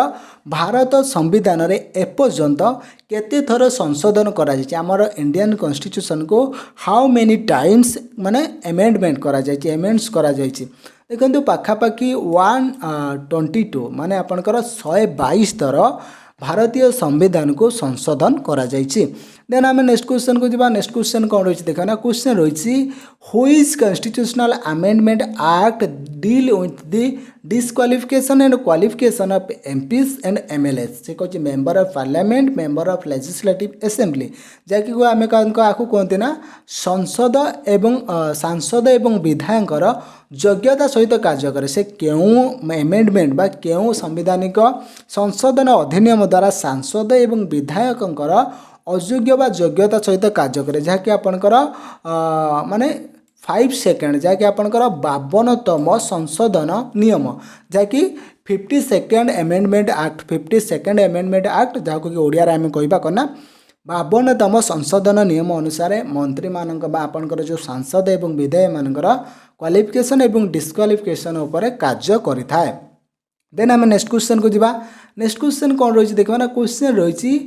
भारत संविधान रे एपर्यंत केते थर संशोधन करा जायछि। आमर इंडियन कॉन्स्टिट्यूशन को हाउ मेनी टाइम्स माने अमेंडमेंट करा जायछि, अमेंड्स करा जायछि। देखंतु पाखापाखि 122 माने आपणकर 122 थर भारतीय संविधान को संशोधन करा जायछि। देन आम नेक्स्ट क्वेश्चन को जावा। नेक्स्ट क्वेश्चन कौन रही देखा ना, क्वेश्चन रही, which constitutional amendment act deal with the disqualification and qualification of MPs and MLAs. से कहते member of parliament member of legislative assembly जहाँकि आम आपको कहते ना संसद एवं सांसद एवं विधायकर योग्यता सहित कार्य करे। से क्यों एमेंडमेंट बा क्यों संविधानिक संशोधन अधिनियम द्वारा सांसद एवं विधायकंकर अयोग्य बा योग्यता सहित कार्य करे, जहाँकि आपणकर माने 5 सेकेंड जहाँकि आपणकर 52तम संशोधन नियम जहाँकि 52nd amendment act 52nd amendment act जहाँ को ओडिया रे आम कहबा कना 52तम संशोधन नियम अनुसार मंत्री मानक बा आपनकर जो सांसद एवं विधायक मानकर क्वालिफिकेशन एवं डिस्क्वालिफिकेशन उपर कार्य करिथाए। देन आम नेक्स्ट क्वेश्चन को जीवा। नेक्स्ट क्वेश्चन कौन रही देखा ना क्वेश्चन रही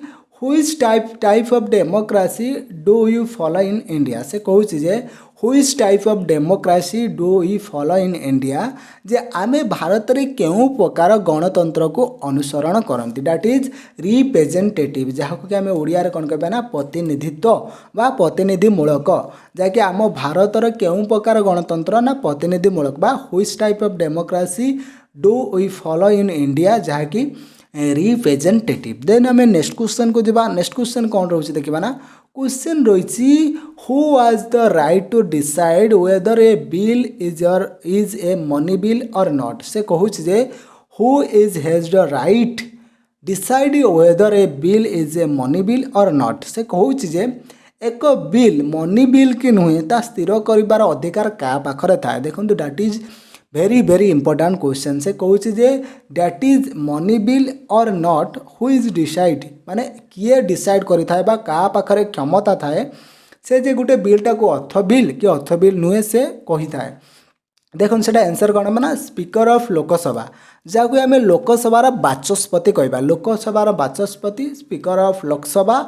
which type of democracy do you follow in India. से कहूँ जे which type of democracy do you follow in India जे आमे भारत में केउं प्रकार गणतंत्र को अनुसरण करती दैट इज रिप्रेजेंटेटिव जहाँ कि आम ओडिया कौन कहबा ना प्रतिनिधित्व बा प्रतिनिधिमूलक जहाँकि आम भारतर केउं प्रकार गणतंत्र ना प्रतिनिधिमूलक बा which type of democracy do we follow in India जहाँकि रिप्रेजेंटेटिव। देन आम नेक्स्ट क्वेश्चन को जीवा। नेक्स्ट क्वेश्चन कौन रही देखा ना क्वेश्चन रही who was the right to decide whether a bill is a money bill or not. से कहूँ जे who is has the right decide whether a bill is a money bill or not. से कहूँ जे एक bill money bill कि नुहे ता स्थिर कर अधिकार क्या पाखरे थाए। देखो that is very very important question. से कहूँ जे that is money bill or not who is decide माने किए डिसाइड करिथाए बा का पाखरे क्षमता थाए से जे गोटे बिलटा को अर्थ बिल कि अर्थ बिल नुहे से कही थाए। देखो से आंसर कौन ना स्पीकर ऑफ लोकसभा जहाँ आम लोकसभार बाचस्पति कहवा। लोकसभार बाचस्पति स्पीकर ऑफ लोकसभा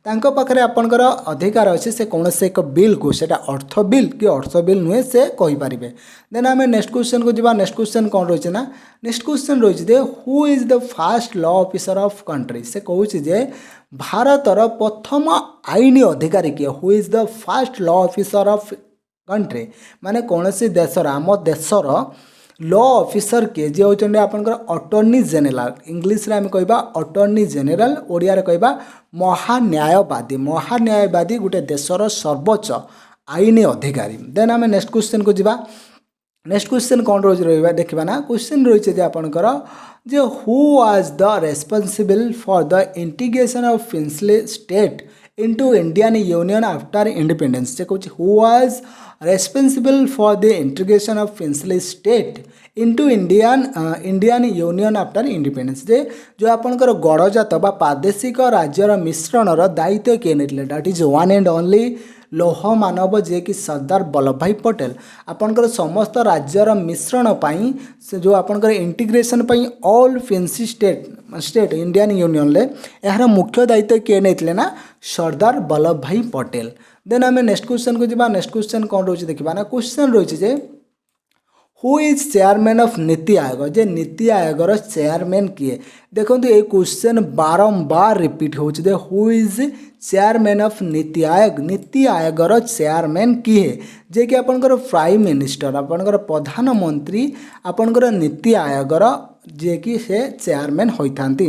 तांको पाखरे आपनकर अधिकार अच्छे से कौन से एक बिल को सेटा अर्थ बिल कि अर्थ बिल नुहे से कहींपारे। देन आम नेक्स्ट क्वेश्चन को जीवा। नेक्स्ट क्वेश्चन कौन रही ना नेक्स्ट क्वेश्चन रही who is the fast law officer of country. से कहूँ जे भारतर प्रथम आईन अधिकारी किए who is the fast law officer of country माने कौन सी देशर आम देशर लॉ ऑफिसर किए जे होचंडे आपनकर अटॉर्नी जनरल इंग्लिश रे आम कहबा अटॉर्नी जनरल ओडिया रे कहबा महान्यायवादी। महान्यायवादी गोटे देशर सर्वोच्च आईन अधिकारी। देन आम नेक्स्ट क्वेश्चन को जीवा। नेक्स्ट क्वेश्चन कौन रही देखा ना क्वेश्चन रही है आपनकर जे who was the responsible for the integration of princely state into Indian union after independence. से कहूँ who was responsible for the integration of princely state into Indian union after independence. जे जो आपनकर गणजात बा प्रादेशिक राज्यर मिश्रणर दायित्व किए नहीं that is one and only लौह मानव जे कि सरदार वल्लभ भाई पटेल आपनकर समस्त राज्यर मिश्रण पाई से जो आपनकर इंटीग्रेशन पाई all princely state Indian union ले यार मुख्य दायित्व किए नहीं ना सरदार वल्लभ भाई पटेल। देन आम नेक्स्ट क्वेश्चन को जीवा। नेक्स्ट क्वेश्चन कौन रही देखा ना क्वेश्चन रही जे who is chairman of NITI Aayog. जे नीति आयोगर चेयरमैन किए देखो ये क्वेश्चन बारंबार रिपीट हो who is chairman of NITI Aayog. नीति आयोगर चेयरमैन किए जे कि आपनकर प्राइम मिनिस्टर आपनकर प्रधानमंत्री आपनकर नीति आयोगर जे कि से चेयरमैन होइथांती।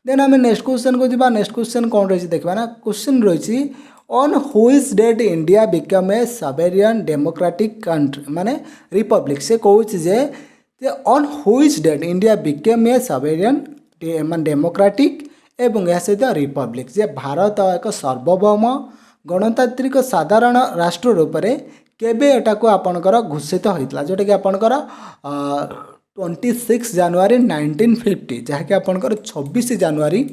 देन आम नेक्स्ट क्वेश्चन को जीवा। नेक्स्ट क्वेश्चन कौन रही देखा ना क्वेश्चन रही on which date India become a sovereign democratic country माने रिपब्लिक। से कहूँ जे on which date India become a sovereign democratic एवं यह सहित रिपब्लिक जे भारत एक सार्वभौम गणतांत्रिक साधारण राष्ट्र रूप में केबे एटा को आपनकर घोषित होता जोटा कि आपनकर 26 जनवरी 1950 जहाँकि आपनकर 26 जनवरी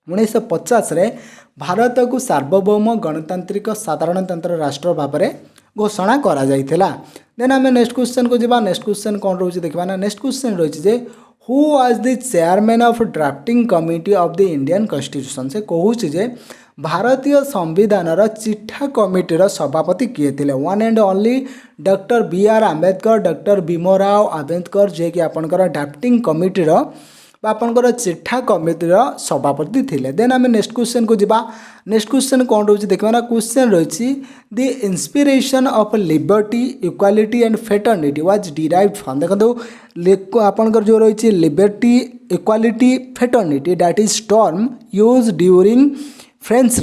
1950 रे भारत को सार्वभौम गणतांत्रिक साधारणतंत्र राष्ट्र भाव में घोषणा करा जाइथिला। देन आम नेक्स्ट क्वेश्चन को जीवा। नेक्स्ट क्वेश्चन कौन रही देखा ना नेक्स्ट क्वेश्चन रही जे who was the chairman of drafting committee of the Indian constitution. से कहूँ जे भारतीय संविधान चिठा कमिटीर सभापति किए थे one and only doctor B R Ambedkar doctor Bhimrao Ambedkar जे कि आपनकर ड्राफ्टिंग कमिटीर आपनकर चिठा कमिटीर सभापति थिले। देन आम नेक्स्ट क्वेश्चन को जीवा। नेक्स्ट क्वेश्चन कौन रही देखा ना क्वेश्चन रही the inspiration of liberty equality and fraternity was derived from. देखो आपनकर जो रही liberty equality fraternity that is term use during French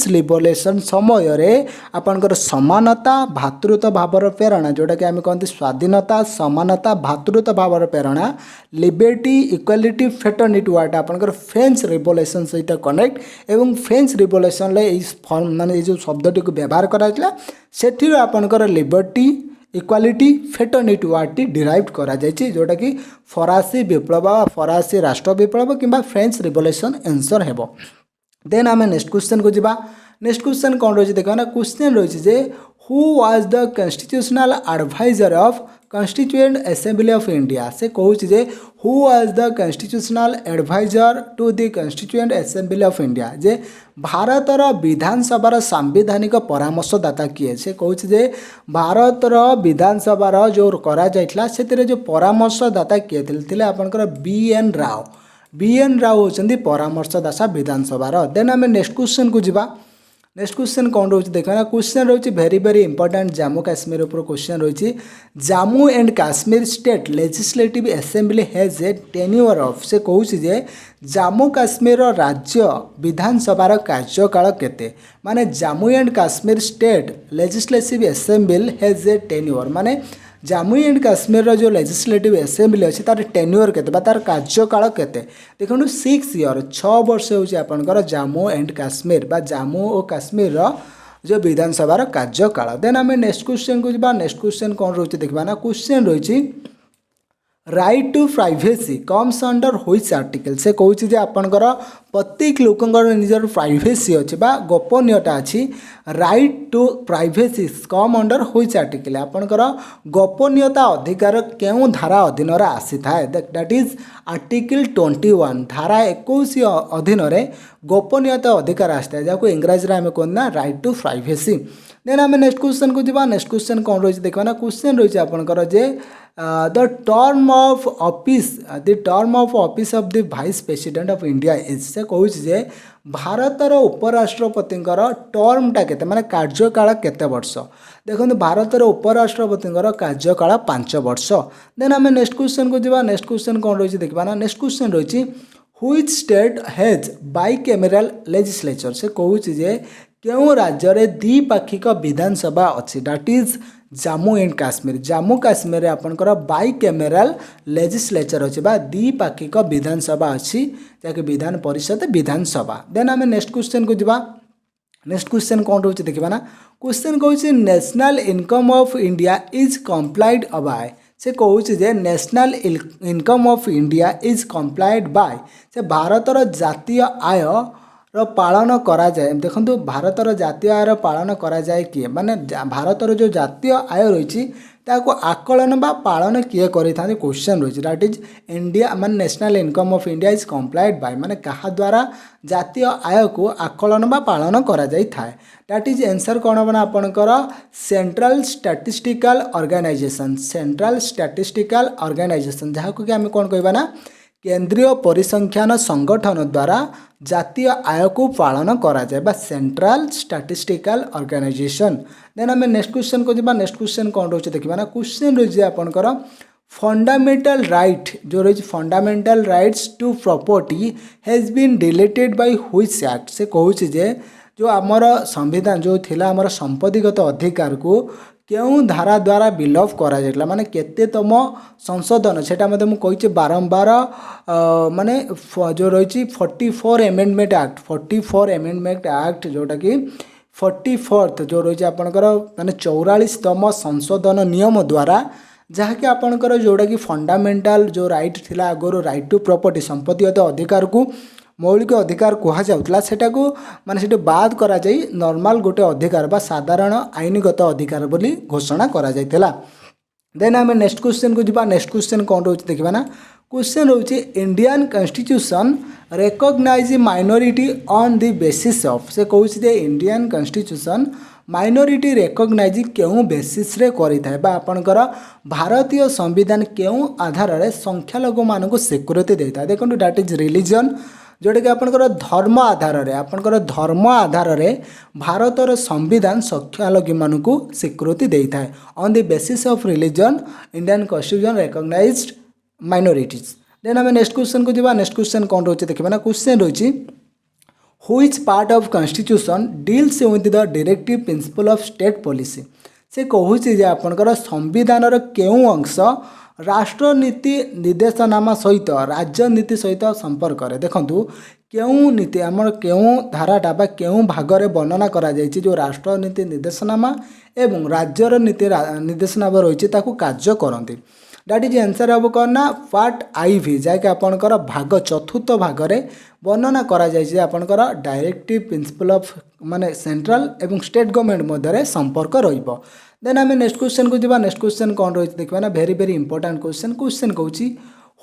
revolution समय रे आपनकर समानता भातृत्व भावर प्रेरणा जोटा कि आम कहते स्वाधीनता समानता भातृत्व भावर प्रेरणा लिबर्टी इक्वालिटी फ्रेटर्निटी वार्ड आपनकर फ्रेंच रिवोल्यूशन सहित कनेक्ट एवं फ्रेंच रिवोल्यूशन माने जो शब्दटी को व्यवहार कराइला सेठी आपनकर लिबर्टी इक्वालिटी फ्रेटर्निटी वार्डटी डिराइव करा जायछि जोटा कि फरासी विप्लव फरासी राष्ट्र विप्लव किंबा फ्रेंच रिवोल्यूशन आंसर हेबो। देन आम नेक्स्ट क्वेश्चन को जीवा। नेक्स्ट क्वेश्चन कौन रही देखा ना क्वेश्चन रही जे who was the constitutional adviser of constituent assembly of India. से कहूँ जे who was the constitutional adviser to the constituent assembly of India. जे भारतर विधानसभार सांविधानिक परामर्शदाता किए। से कहूँ जे भारतर विधानसभार जो करा जाइथिला सेतिरे जो परामर्शदाता किए थे आपनकर BN राव। BN राव होचंदी परामर्शदाता विधानसभार। देन आम नेक्स्ट क्वेश्चन को जीवा। नेक्स्ट क्वेश्चन कौन रही देखा क्वेश्चन रही very very important Jammu Kashmir ऊपर क्वेश्चन रही Jammu and Kashmir state legislative assembly has a tenure of. से कहूँ जे जम्मू काश्मीर राज्य विधानसभार कार्यकाल केते माने Jammu and Kashmir state legislative assembly has a tenure माने जम्मू एंड काश्मीर जो लेजिस्लेटिव असेंबली अच्छी तार टेन्यूर के तार कार्यकाल केते देखो 6 ईयर 6 वर्ष होकर जम्मू एंड काश्मीर बा जम्मू और काश्मीर जो विधानसभार कार्यकाल। देन आम नेक्स्ट क्वेश्चन को जी। नेक्स्ट क्वेश्चन कौन रही देखा ना क्वेश्चन रही right to privacy comes under which article. से कहूँ जे आपणकर प्रत्येक लोकंर निजर प्राइवेसी अच्छी गोपनीयता अच्छी right to privacy come under which article आपणकर गोपनीयता अधिकार केउं धारा अधीन आसी थाए दैट इज आर्टिकल 21 धारा 21 अधीन गोपनीयता अधिकार आसी था जहाँ इंग्राजी में आम कहना राइट टू प्राइवेसी। देन आम नेक्स्ट क्वेश्चन को जीवा। नेक्स्ट क्वेश्चन कौन रही देखा ना क्वेश्चन रही आपणकर जे the term of office of the vice president of India is. से कहूँ जे भारतर उपराष्ट्रपति टर्मटा केते माने कार्यकाल केते वर्ष देखो भारतर उपराष्ट्रपति कार्यकाल 5 वर्ष। देन आम नेक्स्ट क्वेश्चन को जीवा। नेक्स्ट क्वेश्चन कौन रही देखा ना नेक्स्ट क्वेश्चन रही व्हिच स्टेट हैज बाइकैमेरल लेजिस्लेचर। से कहूँ जे क्यों राज्य में द्विपाक्षिक विधानसभा अच्छी that is Jammu and Kashmir. Jammu Kashmir आपनकर बाइकैमेरल लेजिस्लेचर अच्छी द्विपाक्षिक विधानसभा अच्छी जैसे विधान परिषद विधानसभा। देन आम नेक्स्ट क्वेश्चन को जीवा। नेक्स्ट क्वेश्चन कौन रही देखा ना क्वेश्चन कहूँ national income of India is compiled by. से कहूँ जे national income of India is compiled by. से भारतर जातीय आय पालन करा जाए देखो भारतर जातीय आय पालन करा जाए किए माने भारतर जो जातीय आय रही आकलन बा पालन किए करें क्वेश्चन रही दैट इज इंडिया मान national income of India is compiled by माने कहा द्वारा जातीय आय को आकलन बा पालन करा जाई थाए दैट इज आंसर कौन बना आपनकर central statistical organisation. Central statistical organisation जहाँ को आम कौन कहबा ना केंद्रीय परिसंख्यान संगठन द्वारा जातीय आय को पालन करा जाए सेंट्रल स्टैटिस्टिकल ऑर्गेनाइजेशन। देन आम नेक्स्ट क्वेश्चन को जीवा। नेक्स्ट क्वेश्चन कौन रही देखा ना क्वेश्चन रही आपनकर फंडामेंटल राइट जो रही fundamental rights to property has been deleted by which act. से कहूँ जे जो आमर संविधान जो थिला आमर संपत्तिगत अधिकार को क्यों धारा द्वारा विलोप करा जाइला माने केतेतम संशोधन सेटा मते मु कहिचे बारंबार माने जो रही 44 एमेंडमेंट एक्ट 44 एमेंडमेंट एक्ट जोटा कि 44th जो रही आपनकर माने 44तम संशोधन नियम द्वारा जहाँकि आपनकर जोटा कि फंडामेंटल जो राइट थिला आगरो राइट टू प्रॉपर्टी संपत्तिगत अधिकार को मौलिक अधिकार कहुला सेटा को माने सेटा बाद करा जाई नॉर्मल गोटे अधिकार बा साधारण आईनगत अधिकार बोली घोषणा करा जाइथिला। देन आम नेक्स्ट क्वेश्चन को जीवा। नेक्स्ट क्वेश्चन कौन रही देखा ना क्वेश्चन रही Indian constitution recognise minority on the basis of. से कहूँ इंडियन कॉन्स्टिट्यूशन माइनॉरिटी रिकॉग्नाइज क्यों बेसिस रे करि थाए बा आपनकर भारतीय संविधान क्यों आधार रे संख्यालघु मानक सिक्योरिटी देता है देखो दैट इज रिलीजन जोटा कि आपनकर धर्म आधार रे आपनकर धर्म आधार रे भारतर संविधान संख्यालघु मानक सिक्योरिटी देता है on the basis of religion Indian constitution recognised minorities. Then आम नेक्स्ट क्वेश्चन को जीवा। नेक्स्ट क्वेश्चन कौन रही देखा ना क्वेश्चन रही which part of constitution deals with the directive principle of state policy. से कहूँ जे आपनकर संविधान केउं अंश राष्ट्रनीति निर्देशनामा सहित राज्यनीति सहित संपर्क है देखु केउं नीति आमर केउं धाराटा बा केउं भागरे वर्णना करा जायछि जो राष्ट्रनीति निर्देशनामा एवं राज्यर नीति निर्देशनामा रही ताकू कार्य करती दैट इज आंसर हम कौन ना पार्ट IV जहाँकि आपणकर भाग चतुर्थ भागरे वर्णना करा जायछि आपणकर डायरेक्टिव प्रिंसिपल ऑफ माने सेंट्रल एवं स्टेट गवर्नमेंट मध्य संपर्क रहिबो। देन आम नेक्स्ट क्वेश्चन को जीवा। नेक्स्ट क्वेश्चन कौन रही देखा ना very very important question. Question कहूँ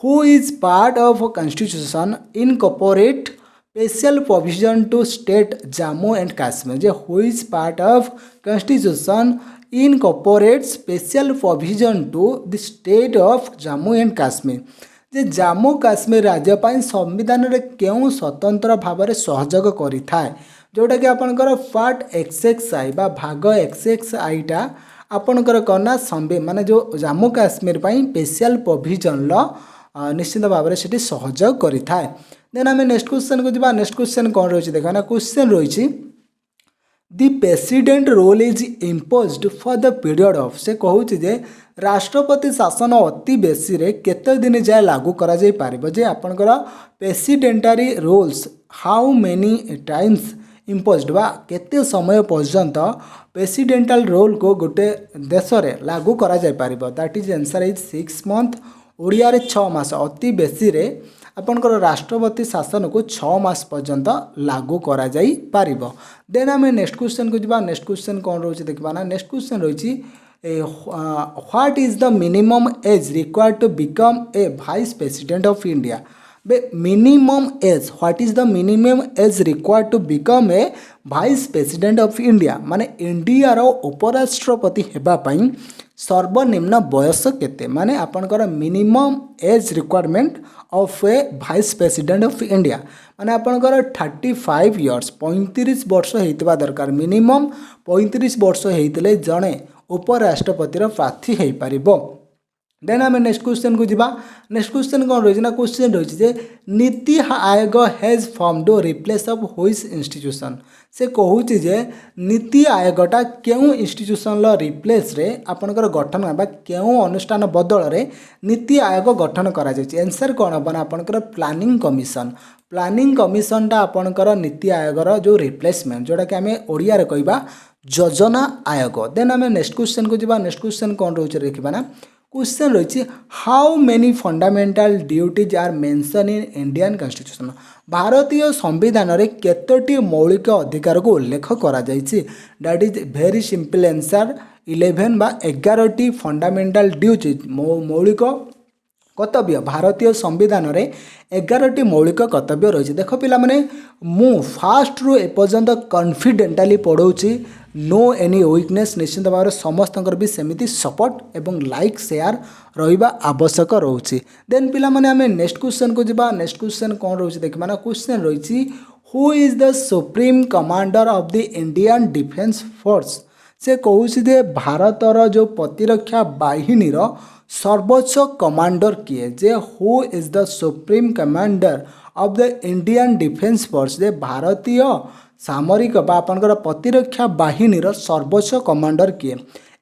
who is part of constitution incorporate special provision to state Jammu and Kashmir. जे who is part of constitution incorporate special provision to the state of Jammu and Kashmir. जे जम्मू काश्मीर राज्य पाई संविधान रे केउं स्वतंत्र भाव में सहयोग करिथाय जोटा कि आपनकर पार्ट XXI बा भाग XXI टा आपनकर कना संबे माने जो जम्मू काश्मीर पाई स्पेशल प्रोविजन लो निश्चित भाव में सेठी सहयोग करिथाय। देन आम नेक्स्ट क्वेश्चन को जीवा। नेक्स्ट क्वेश्चन कौन रही देखा ना क्वेश्चन रही the president rule is imposed for the period of. से कहूँ जे राष्ट्रपति शासन अति बेसी रे केते दिन जाए लागू करा जाई पारिबो। जे आपनकर प्रेसिडेंटारी rules how many times imposed बा केते समय पर्यंत प्रेसिडेंटाल रोल को गोटे देश रे लागू करा जाई पारिबो। That is answer is 6 month Odia रे 6 मास अति बेसी रे आपनकर राष्ट्रपति शासन को 6 मास पर्यंत लागू करा जाई पारिबो। देन आम नेक्स्ट क्वेश्चन को जीवा। नेक्स्ट क्वेश्चन कौन रही देखा ना नेक्स्ट क्वेश्चन रही what is the minimum age required to become a vice president of India. बे minimum age what is the minimum age required to become a vice president of India माने India रो उपराष्ट्रपति हेबा पई सर्वनिम्न बयस केते माने आपनकर minimum age requirement of a vice president of India माने आपनकर 35 इयर्स 35 वर्ष हेतबा दरकार। मिनिमम 35 वर्ष हेतले जणे उपराष्ट्रपतिर प्रार्थी हेई पारिबो। देन आम नेक्स्ट क्वेश्चन को जीवा। नेक्स्ट क्वेश्चन कौन रही ना क्वेश्चन रही जे NITI Aayog has form to replace of which institution. से कहूँ जे नीति आयोगटा केउं इंस्टीट्यूशन रिप्लेस रे आपनकर गठन बा केउं अनुष्ठान बदल रे नीति आयोग गठन करा जायछि। आंसर कौन हम आपनकर प्लानिंग कमिशन। प्लानिंग कमिशनटा आपनकर नीति आयोगर जो रिप्लेसमेंट जोटा कि आम ओडिया रे कहबा योजना आयोग। देन आम नेक्स्ट क्वेश्चन को जीवा। नेक्स्ट क्वेश्चन कौन रही देखा ना क्वेश्चन रही how many fundamental duties are mention in Indian constitution. भारतीय संविधान रे केतोटी मौलिक अधिकार को उल्लेख करा जायछि। That is very simple answer 11 बा 11टी फंडामेंटल ड्यूटीज मौलिक कर्तव्य भारतीय संविधान रे 11टी मौलिक कर्तव्य रही। देख पिला माने मु फास्ट रु एपर्यंत कॉन्फिडेंटली पढ़ाऊँगी नो एनी वीकनेस निश्चित भाव में समस्त भी सेमिति सपोर्ट एवं लाइक शेयर रहिबा आवश्यक रोचे। देन पिला माने आमे नेक्स्ट क्वेश्चन को जीवा। नेक्स्ट क्वेश्चन कौन रही देखा ना क्वेश्चन रही who is the supreme commander of the Indian defence force. से कहूँ जे भारतर जो प्रतिरक्षा बाहिनी सर्वोच्च कमांडर किए जे who is the supreme commander of the Indian defence force. जे भारतीय सामरिक आपनकर प्रतिरक्षा बाहिनी सर्वोच्च कमांडर किए।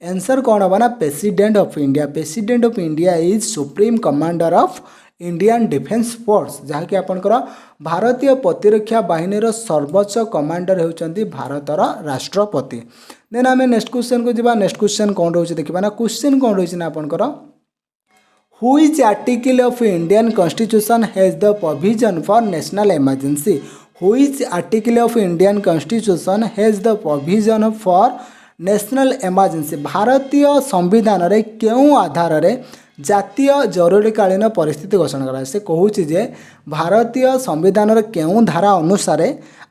आंसर कौन हम ना president of India. President of India is supreme commander of Indian defence force जहाँकि आपनकर भारतीय प्रतिरक्षा बाहिनी सर्वोच्च कमांडर होउचंती भारतर राष्ट्रपति। देन आम नेक्स्ट क्वेश्चन को जीवा। नेक्स्ट क्वेश्चन कौन रही देखा ना क्वेश्चन कौन रही आपनकर which article of Indian constitution has the provision for national emergency. Which article of Indian Constitution has the provision for national emergency। भारतीय संविधान रे केउं आधार रे जातीय जरूरीकालीन परिस्थिति घोषणा करा। से कहूँ जे भारतीय संविधान रे केउं धारा अनुसार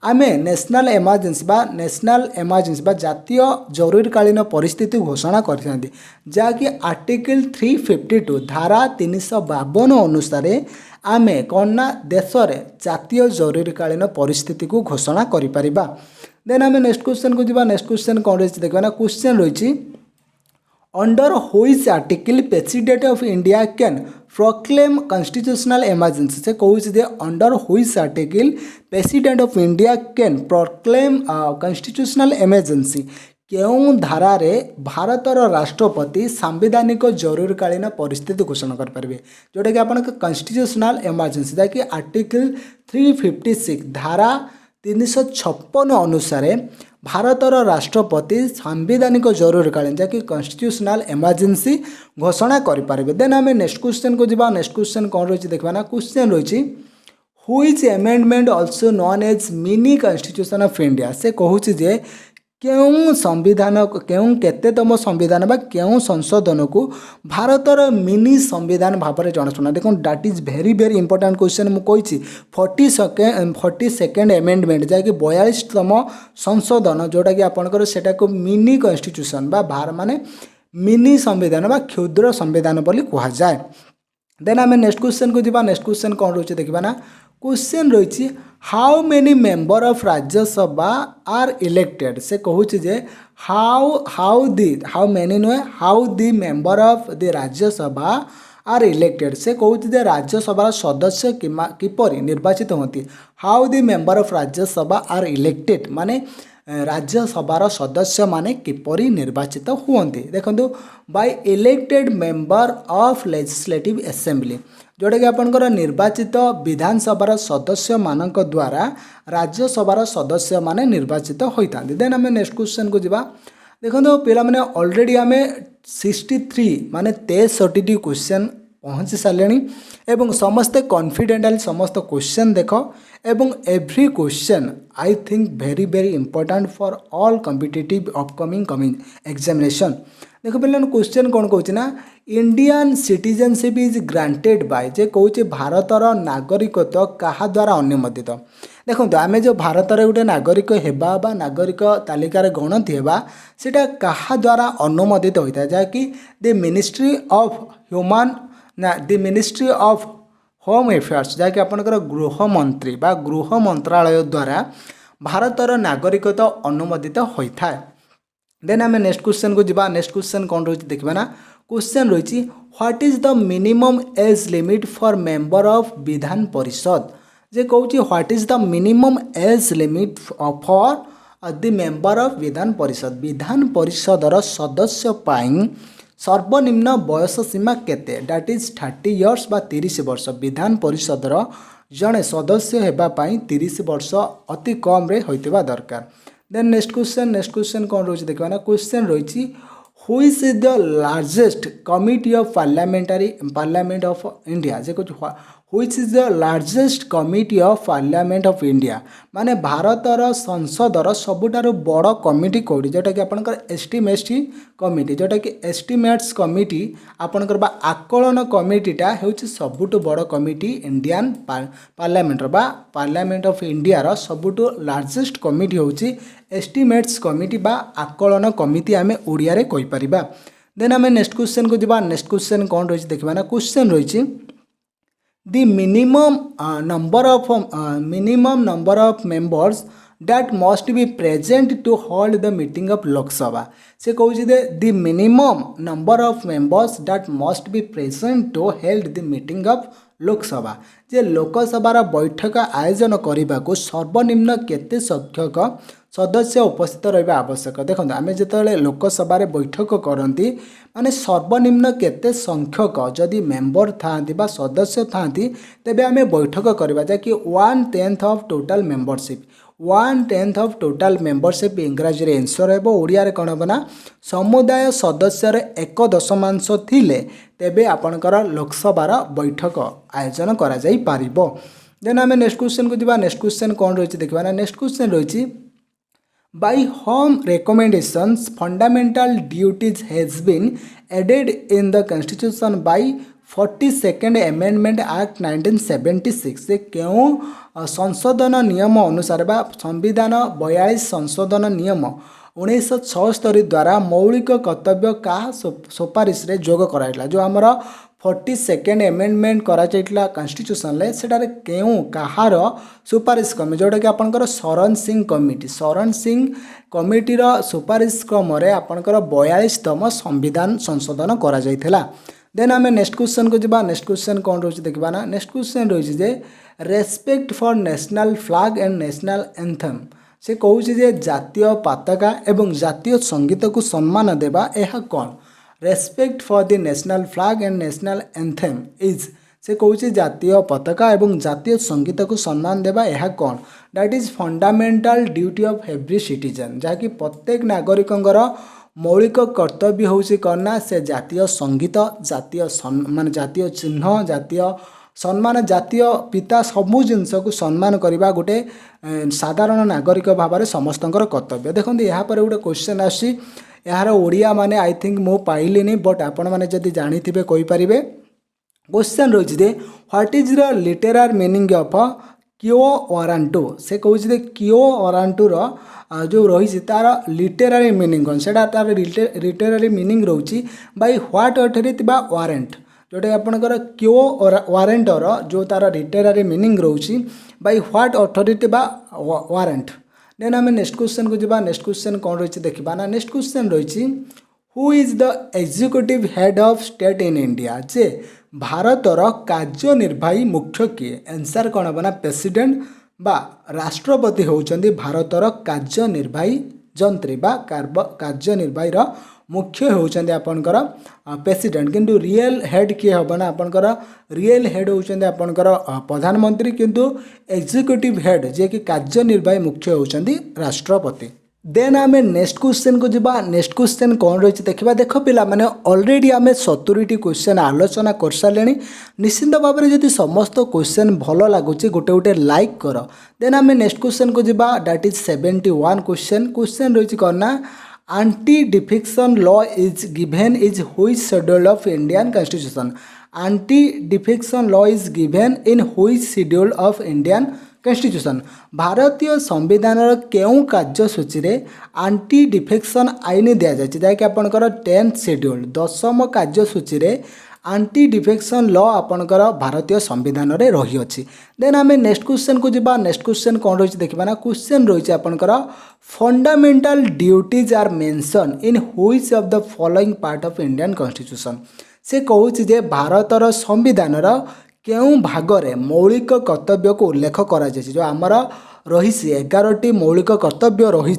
आमे नेशनल एमरजेंसी बा जातीय जरूरीकालीन परिस्थिति घोषणा करथांती जहाँकि आर्टिकल 352 धारा 352 अनुसार आमे कौन ना देश रे जातीय जरूरीकालीन परिस्थिति को घोषणा करि परिबा। देन आमे नेक्स्ट क्वेश्चन को जीवा। नेक्स्ट क्वेश्चन कौन रही देखा ना क्वेश्चन रही under which article president of India can proclaim constitutional emergency. से कहूँ जे under which article president of India can proclaim constitutional emergency. केउं धारा रे भारतर राष्ट्रपति सांविधानिक जरूरीकालीन परिस्थिति घोषणा करें जोटा कि आपन कॉन्स्टिट्यूशनल इमरजेंसी जहाँकि आर्टिकल 356 धारा 356 अनुसार ଭାରତର ରାଷ୍ଟ୍ରପତି ସାମ୍ବିଧାନିକ ଜରୁରୀକାଳୀନ ଯାହାକି କନଷ୍ଟିଟ୍ୟୁସନାଲ ଏମର୍ଜେନ୍ସି ଘୋଷଣା କରିପାରିବେ। ଦେନ୍ ଆମେ ନେକ୍ସଟ କ୍ୱେଶ୍ଚନକୁ ଯିବା। ନେକ୍ସଟ କ୍ୱେଶ୍ଚନ କ'ଣ ରହିଛି ଦେଖିବା ନା। କ୍ୱେଶ୍ଚନ ରହିଛି which amendment also known as mini constitution of India. ସେ କହୁଛି ଯେ କେଉଁ ସମ୍ବିଧାନ କେଉଁ କେତେତମ ସମ୍ବିଧାନ ବା କେଉଁ ସଂଶୋଧନକୁ ଭାରତର ମିନି ସମ୍ବିଧାନ ଭାବରେ ଜଣାଶୁଣା। ଦେଖନ୍ତୁ dot is very very important question. ମୁଁ କହିଛି 42nd ଏମେଣ୍ଡମେଣ୍ଟ ଯାହାକି 42ତମ ସଂଶୋଧନ ଯେଉଁଟାକି ଆପଣଙ୍କର ସେଟାକୁ ମିନି କନଷ୍ଟିଟ୍ୟୁସନ୍ ବା ମାନେ ମିନି ସମ୍ବିଧାନ ବା କ୍ଷୁଦ୍ର ସମ୍ବିଧାନ ବୋଲି କୁହାଯାଏ। ଦେନ୍ ଆମେ ନେକ୍ସଟ କ୍ୱେଶ୍ଚନକୁ ଯିବା। ନେକ୍ସଟ କ୍ୱେଶ୍ଚନ କ'ଣ ରହିଛି ଦେଖିବା ନା। क्वेश्चन रही how many member of Rajya Sabha are elected. से कहूँ जे हाउ मेनी नुहे how the member of the Rajya Sabha are elected. से कहूँ जे राज्यसभा सदस्य किपरि निर्वाचित होती। How the member of Rajya Sabha are elected माने राज्यसभार सदस्य माने किपरि निर्वाचित हुअन्ति। देखंतु by elected member of legislative assembly जोटा कि आपनकर निर्वाचित विधानसभार सदस्य मानक द्वारा राज्यसभार सदस्य माने निर्वाचित होता। देन आम नेक्स्ट क्वेश्चन को जिबा। देखो पिला माने ऑलरेडी आम 63 माने 63टी क्वेश्चन पहुँची सारे एवं समस्ते कॉन्फिडेंटली समस्त क्वेश्चन देख एवं every question I think very very important for all competitive upcoming examination. देखो पे क्वेश्चन कौन कौन ना Indian citizenship is granted by जे कौचे भारतर नागरिकत्व क्या द्वारा अनुमोदित। देखो आम जो भारत में गोटे नागरिक हेबा बा नागरिक तालिकार गणति हेबा सेटा क्या द्वारा अनुमोदित होता है जहाँकि द मिनिस्ट्री ऑफ ह्यूमन ना the ministry of home affairs जहाँकि आपनकर गृह मंत्री बा गृह मंत्रालय द्वारा भारतर नागरिकता अनुमोदित होता है। देन आम नेक्स्ट क्वेश्चन को जिबा। नेक्स्ट क्वेश्चन कौन रही देखा ना। क्वेश्चन रही what is the minimum age limit for member of Vidhan Parishad. जे कहूँ what is the minimum age limit for the member of Vidhan Parishad. विधान परिषदर सदस्य पाई सर्वनिम्न बयस सीमा केते डाट इज 30 इयर्स बा 30 वर्ष। विधान परिषदर जड़े सदस्य होगापाई 30 वर्ष अति कम रे होइतिबा दरकार। देन नेक्स्ट क्वेश्चन कौन रही देखा ना। क्वेश्चन रही who is the largest committee of parliament of India. जे कुछ which is the largest committee of parliament of India माने भारतर संसदर सबुठारु बड़ कमिटी कौटी जोटा कि आपनकर एस्टिमेट्स कमिटी जोटा कि एस्टिमेट्स कमिटी आपनकर बा आकलन कमिटीटा हेउछि सबुठु बड़ कमिटी इंडियन पार्लियामेंट बा पार्लियामेंट ऑफ इंडिया रो सबुठु लार्जेस्ट कमिटी होछि एस्टिमेट्स कमिटी बा आकलन कमिटी आमे ओडिया रे कहि परिबा। देन आमे नेक्स्ट क्वेश्चन को जिबा। नेक्स्ट क्वेश्चन कौन रही देखबा ना। क्वेश्चन रही the minimum number of members that must be present to hold the meeting of Lok Sabha। से कहूँ the minimum number of members that must be present to hold the meeting of Lok Sabha. जे लोकसभार बैठक आयोजन करने को सर्वनिम्न केते संख्यक सदस्य उपस्थित रहा आवश्यक। देखो आम जो लोकसभा बैठक करती माने सर्वनिम्न केते संख्यक जदि मेंबर था सदस्य था तेबे आम बैठक करवा जहाँकि 1/10 of total membership 1/10 of total membership इंग्राजी रे आंसर है। ओडिया कौन हम ना समुदाय सदस्यर 1/10 थिले तेबे आपणकर लोकसभार बैठक आयोजन करा जाई पारिबो। देन आम नेक्स्ट क्वेश्चन को जिबा। नेक्स्ट क्वेश्चन कौन रही देखा ना। नेक्स्ट क्वेश्चन रही by whom recommendations fundamental duties has been added in the constitution by 42nd amendment act 1976। से क्यों संशोधन नियम अनुसार बा संविधान 42 संशोधन नियम 1976 द्वारा मौलिक कर्तव्य का सुपारिश रे जोग कराइला। जो आमर 42nd एमेंडमेंट करा कॉन्स्टिट्यूशन ले सेटारे केउ कहार सुपारिश कमी जोटा कि आपनकर शरण सिंह कमिटीर सुपारिश क्रम आपनकर 42तम संविधान संशोधन करा जाइथिला। देन आम नेक्स्ट क्वेश्चन को जिबा। नेक्स्ट क्वेश्चन कौन रही देखा ना। नेक्स्ट क्वेश्चन रही जे respect for national flag and national anthem. से कहूँ जे जातीय पताका एवं जातीय संगीत को सम्मान देवा यह कौन। Respect for the national flag and national anthem is से कहूँ जातीय पताका एवं जातीय संगीत को सम्मान देवा यह कौन that is fundamental duty of every citizen जहाँकि प्रत्येक नागरिकंर मौलिक कर्तव्य हूँ कौन ना से जातीय संगीत जातीय मान जातीय चिन्ह जातीय सम्मान जातीय पिता सबू जिनस को सम्मान करने गोटे साधारण नागरिक भाव में समस्तଙ୍କର कर्तव्य। देखो यहाँ पर गोटे क्वेश्चन आसी यार ओडिया माने आई थिंक मु पाइलिनी बट आपण मैंने जदि जानी थे कहींपारे क्वेश्चन रही है what is the literal meaning of quo warranto से कहूँ क्यो वारांटोर जो रही तार लिटेरारी मीनिंग कौन से तार लिटेरारी मीनिंग रोचे बाय व्हाट अथॉरिटी बा वारंट जोटा आपंकर क्यो वारंटर जो तार लिटेरारी मीनिंग रोचे बाय व्हाट अथॉरिटी बा वारंट। देन आम नेक्स्ट क्वेश्चन को जावा नेक्स्ट क्वेश्चन कौन रही देखा ना नेक्स्ट क्वेश्चन रही who is the executive head of state in India जे भारतर कार्यनिर्वाही मुख्य किए आंसर कौन हम ना प्रेसिडेंट बा राष्ट्रपति होउचंदी भारतर कार्यनिर्वाही जंत्री बा कार्यनिर्वाही मुख्य होउचंदी आपनकर प्रेसिडेंट किंतु रियल हेड किए हम ना आपनकर रियल हेड होउचंदी आपनकर प्रधानमंत्री किंतु एग्जीक्यूटिव हेड जे कि कार्यनिर्वाही मुख्य होउचंदी राष्ट्रपति। देन आम नेक्स्ट क्वेश्चन को जावा नेक्स्ट क्वेश्चन कौन रही देखा देख पिला माने ऑलरेडी आम 70टी क्वेश्चन आलोचना कर सारे निश्चिंत भाव में जब समस्त क्वेश्चन भल लगुच गोटे गोटे लाइक कर। देन आम नेक्स्ट क्वेश्चन को जावा दैट इज 71 क्वेश्चन रही कौन ना anti defection law is given is which schedule of Indian constitution anti defection law is given in which schedule of Indian constitution भारतीय संविधान केउं कार्यसूची रे एंटी डिफेक्शन आईन दि जाए जैकि आपंकर 10th शेड्यूल 10म कार्यसूची रे एंटी डिफेक्शन लॉ आपंकर भारतीय संविधान रे रही अछि। देन आम नेक्स्ट क्वेश्चन को जावा नेक्स्ट क्वेश्चन कौन रही देखा ना क्वेश्चन रही आपंकर fundamental duties are mention in which of the following part of Indian constitution से कहूँ जे भारतर संविधान केउं भागरे मौलिक कर्तव्य को उल्लेख करा जायछि जो आमर रही 11टी मौलिक कर्तव्य रही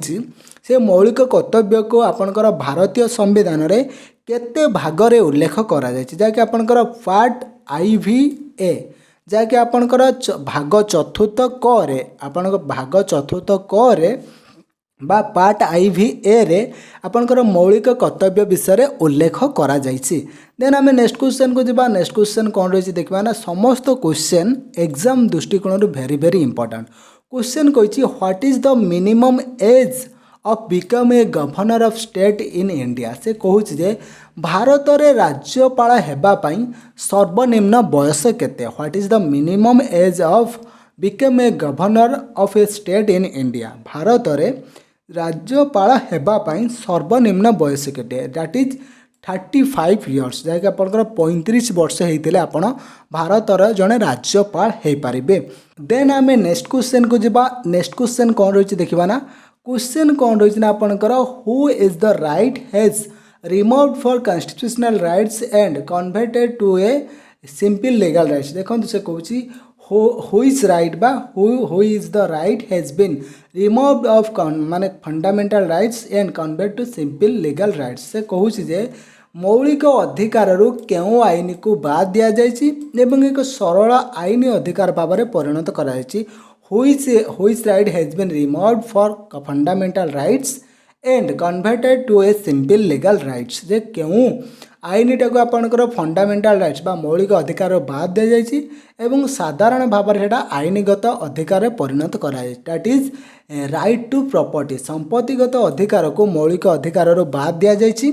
से मौलिक कर्तव्य को आपनकर भारतीय संविधान रे केते भागरे उल्लेख करा जायछि जाकि आपनकर पार्ट IV-A जाकि आपनकर भाग चतुर्थ क रे आपनकर भाग चतुर्थ क रे बा पार्ट IV-A रे आपनकर मौलिक कर्तव्य विषय उल्लेख करा जायछि। देन आम नेक्स्ट क्वेश्चन को जावा नेक्स्ट क्वेश्चन कौन रही देखा ना समस्त क्वेश्चन एग्जाम दृष्टिकोण वेरी वेरी इंपोर्टेंट क्वेश्चन कही what is the minimum as of become a governor of state in India से कहूँ जे भारत में राज्यपाल हेबापी सर्वनिम्न बयस केते what is the minimum as of become a governor of A state in India Bharat में राज्यपाल हेबापी सर्वनिम्न बयस केते दैट इज 35 इयर्स जैक आप 35 वर्ष होते आपण भारतर जड़े राज्यपाल हो पारे। देन आम नेक्स्ट क्वेश्चन को जावा नेक्स्ट क्वेश्चन कौन रही देखा ना क्वेश्चन कौन रही ना आपंकर who is the right has removed for constitutional rights and converted to a simple legal rights देखो से कहूँ who is right बा who is the right has been removed of माने fundamental rights and converted to simple legal rights से कहूँ जे मौलिक अधिकार रु केउं आईन को बाद दिया जायछि एवं एक सरल आईन अधिकार भाव में परिणत करा जायछि which right has been removed for fundamental rights and converted to a simple legal rights जे केउं आईनटा को आपंकर फंडामेंटाल राइट्स बा मौलिक अधिकार बाद दि जाइए एवं साधारण भाव में आईनगत अधिकार परिणत कराए that is right to property संपत्तिगत अधिकार को मौलिक अधिकार बाद दि जाइए